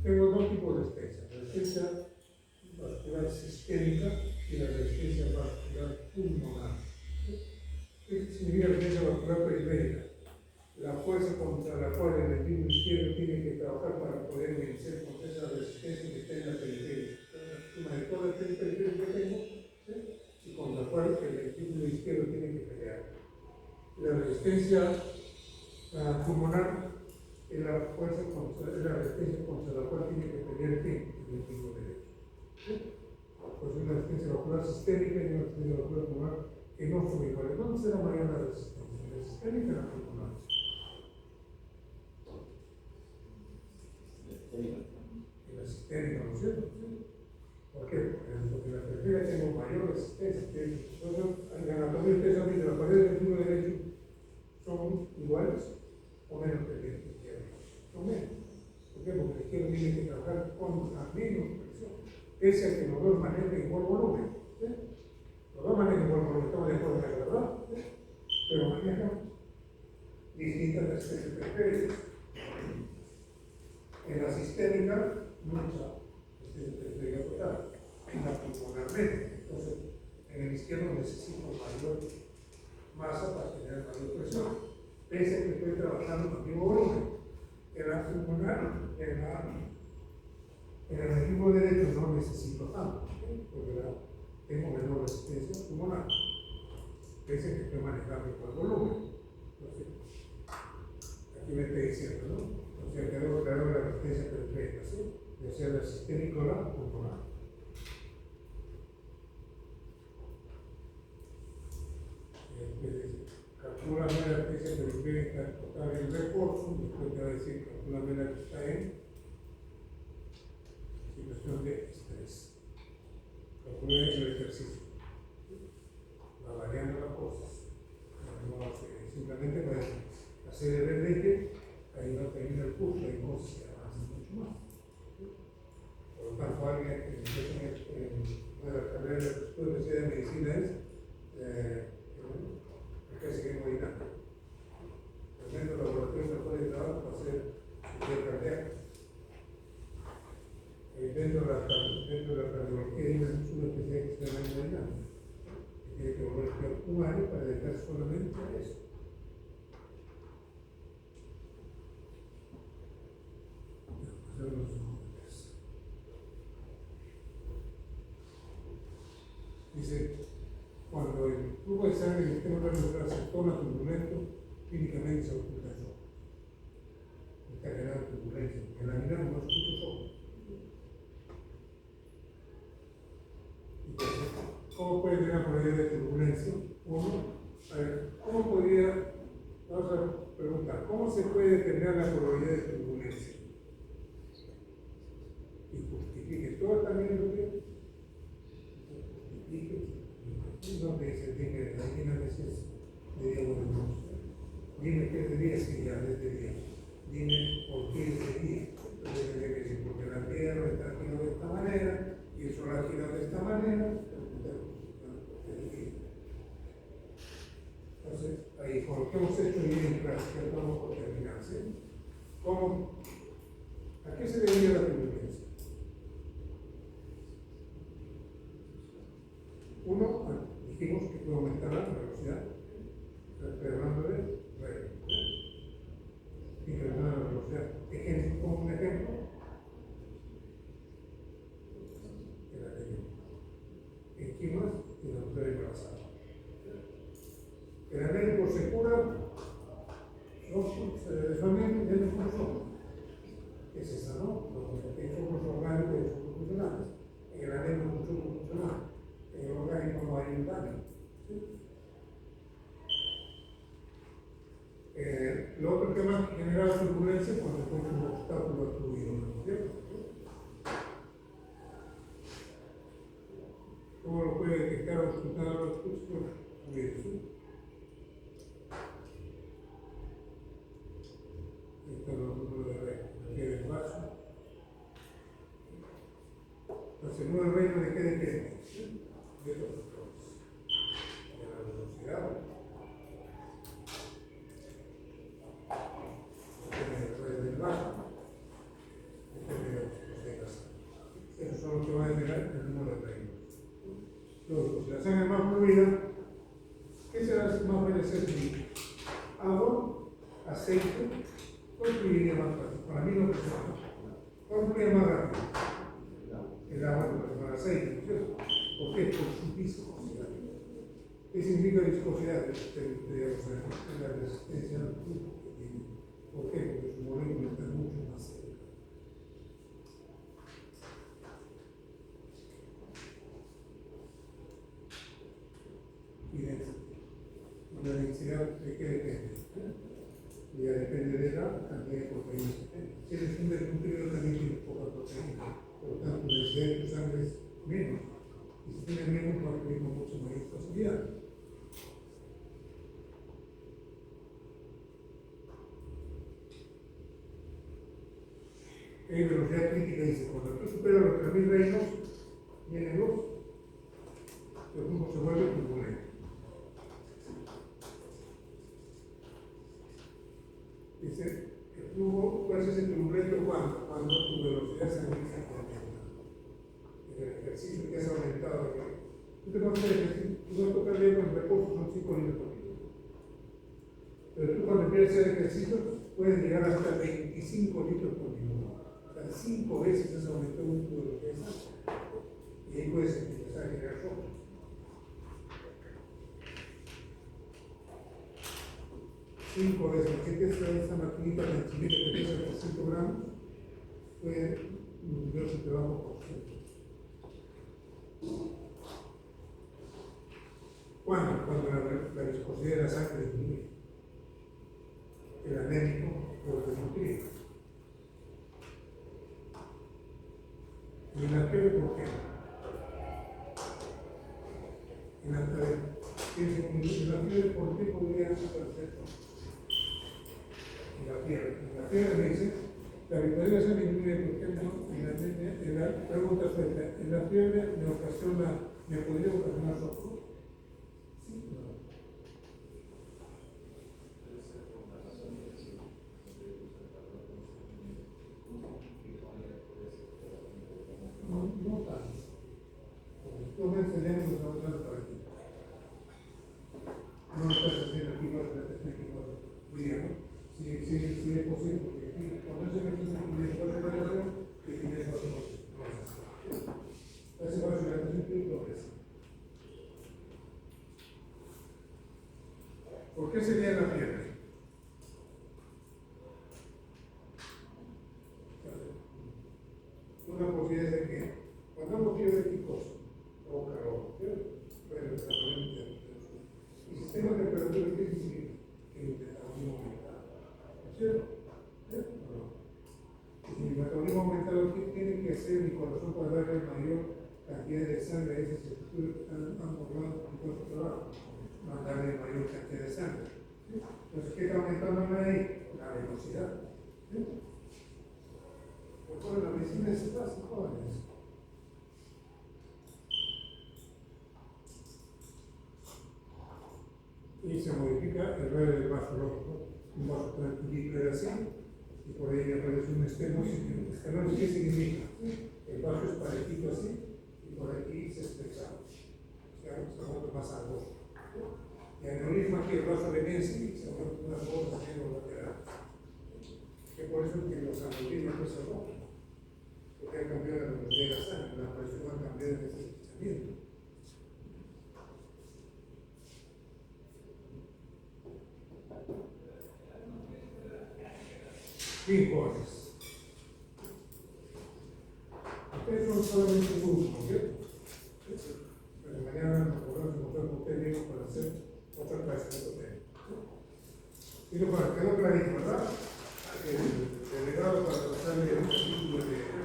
tengo dos tipos de resistencia: la resistencia vascular sistémica y la resistencia vascular pulmonar. ¿Qué significa resistencia vascular periférica? La fuerza contra la cual el ventrículo izquierdo tiene que trabajar para poder vencer contra esa resistencia que está en la periferia. La suma de toda la periferia que tengo, ¿sí? Y contra la cual el ventrículo izquierdo tiene que pelear. La resistencia pulmonar es la fuerza contra, es la resistencia contra la cual tiene que pelear el ventrículo derecho. ¿Sí? Pues una resistencia vascular sistémica y una resistencia vascular pulmonar que no son iguales. ¿Dónde será mayor la resistencia? ¿La sistémica o la pulmonar? En la sistémica, ¿no es cierto? ¿Por qué? Porque en la periferia tengo mayor resistencia, que es la anatomía ustedes han visto, las paredes del mismo derecho son iguales o menos que el izquierdo. Son menos. ¿Por qué? Porque el izquierdo tiene que trabajar con la menos presión. Ese es el que los dos manejan igual volumen. Los dos manejan igual volumen, estamos de acuerdo en la verdad, pero manejan distintas especies periféricas. En la sistémica, mucha especies periférica total. En la pulmonarmente. Entonces, en el izquierdo necesito mayor masa para generar mayor presión. Pese a que estoy trabajando con el mismo volumen. En la pulmonar, en el mismo derecho no necesito tanto, porque tengo menor resistencia pulmonar. Pese a que estoy manejando con el volumen. Entonces, aquí me estoy diciendo, ¿no? O sea, que debo traer la resistencia periférica, ¿sí? Ya sea la sistémica o la pulmonar. Calcúlame la resistencia periférica total en reposo, después te va a decir, calcúlame la que está en situación de estrés. Calcúlame el ejercicio. Va variando las cosas. No, simplemente para hacer el RDT, ahí va a terminar el curso, hay cosas que avanzan mucho más. Por lo tanto, alguien que empieza en una de las carreras de la Universidad de Medicina es casi que hemodinámica. Tremendo laboratorio mejor de trabajo para hacer cirugía cardíaca. Dentro de la cardiología hay una subespecialidad que se llama hemodinámica, que tiene que volver a estudiar un año para dedicar solamente a eso. Dice, cuando el flujo de sangre en el sistema cardiovascular se torna turbulento, clínicamente se oculta el ojo. Está generando turbulencia, porque en la mirada no escucha el ojo. Entonces, ¿cómo puede tener la probabilidad de turbulencia? Uno, a ver, ¿cómo podría, vamos a preguntar, ¿cómo se puede determinar la probabilidad de turbulencia? Y justifique todo también lo que justifique. Donde dice, dime, alguien a veces le digo, bueno, dime qué día es que ya desde día. Dime por qué ese día. Entonces tendría que decir, porque la Tierra está girando de esta manera, y el Sol ha girado de esta manera. Entonces, ahí, con lo que hemos hecho hoy en clase, ya vamos por terminar, ¿sí? ¿Cómo? ¿A qué se debería la turbulencia? Uno, dijimos que puede aumentar la velocidad, hablando de rey. Incrementar la velocidad. Como un ejemplo, el anemia. Esquimas y la mujer embarazada. El anemia se cura, solamente en el consumo. Es esa, ¿no? Porque hay focos orgánicos y focos funcionales. En el anemia es un foco funcional. En el orgánico no hay un daño. ¿Sí? Lo otro que va a generar turbulencia es cuando encuentra un obstáculo excluido, ¿no es cierto? ¿Cómo lo puede detectar o ocultar los obstáculos excluidos? Esto es lo número de reino, aquí del vaso. Entonces, el número de reino de qué depende? De los factores. De la velocidad. Del vaso, depende de los de casa. Esos son los que van a determinar el número de reinos. Luego, si la sangre es más fluida, ¿qué será más fácil ser? Agua, aceite, ¿cuál fluiría más fácil? Para mí no pasa nada. ¿Cuál fluiría más rápido? El agua con el aceite, ¿no es cierto? ¿Por qué? Por su viscosidad. ¿Qué significa viscosidad? La resistencia al flujo que tiene. ¿Por qué? Porque su molécula está mucho más cerca. Y la densidad de qué depende. Ya depende de la cantidad de proteínas que tiene. Si eres un desnutrido también tienes poca proteína. Por lo tanto, la densidad de tu sangre es menos. Y si tienes menos, va a tener mucho más cosas. hay velocidad crítica, dice, cuando tú superas los 3000 reinos, vienen los, el flujo se vuelve turbulento. Dice, el flujo puede ser turbulento cuando tu velocidad sanguínea aumenta. En el ejercicio que has aumentado, tú te vas a hacer ejercicio, tú vas a tocar el con reposo, son 5 litros por minuto. Pero tú cuando empiezas a hacer ejercicio, puedes llegar hasta 25 litros por minuto. O sea, 5 veces has aumentado tu velocidad. Y ahí puedes empezar a generar shock. Cinco veces, la gente esta maquinita tan chiquita que pesa 300 gramos, puede ver su trabajo por ciento. ¿Cuándo? Cuando la viscosidad de la sangre disminuye. El anémico puede desnutrir. ¿Y en la fiebre por qué? En la fiebre por qué podría ser perfecto. En la fiebre me dice, la vitalidad se disminuye, por ejemplo, en la pregunta suelta, en la fiebre me podría ocasionar socorro. Sí, no tanto. Yo me enseñé los autores para ti. No estás haciendo aquí para la técnica, ¿no? Si es posible, porque aquí, cuando se mete en el cuadro que tiene eso, no es así. Ese va a ser la progresa. ¿Por qué sería la fiebre? Una posibilidad de que, cuando hago fiebre, ¿qué cosa? O calor, pero exactamente. El sistema de temperatura, ¿qué significa? Que el metabolismo aumenta. ¿Cierto? Si mi metabolismo aumentado, ¿qué tiene que hacer mi corazón para darle mayor cantidad de sangre a esas estructuras que están formando con todo su trabajo? Mandarle mayor cantidad de sangre. ¿Sí? Entonces, ¿qué está aumentando ahí? La velocidad. ¿Sí? Pues bueno, la medicina es fácil, jóvenes. Y se modifica el radio del vaso rojo. Un vaso tranquilito era así, y por ahí aparece un estenosis. ¿Qué significa? El vaso es parejito así, y por aquí se expresa. O sea, está mucho más angosto. Y el aneurisma aquí, el vaso de Messi, se vuelve unas bolsas en los laterales. Que por eso es que los aneurismas no se rompen. Porque han cambiado la velocidad de la sangre, la presión ha cambiado en ese estrechamiento. Rincones. Ustedes son solamente un grupo, ¿cierto? Pero mañana nos podemos encontrar con ustedes mismos para hacer otra clase de tema. Y lo para quedó clarito, ¿verdad? El delegado para pasarle el título de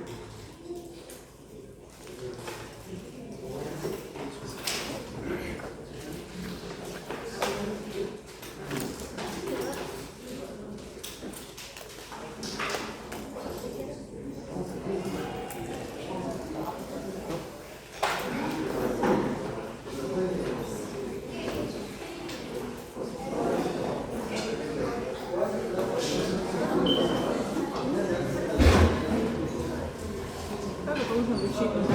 Chico.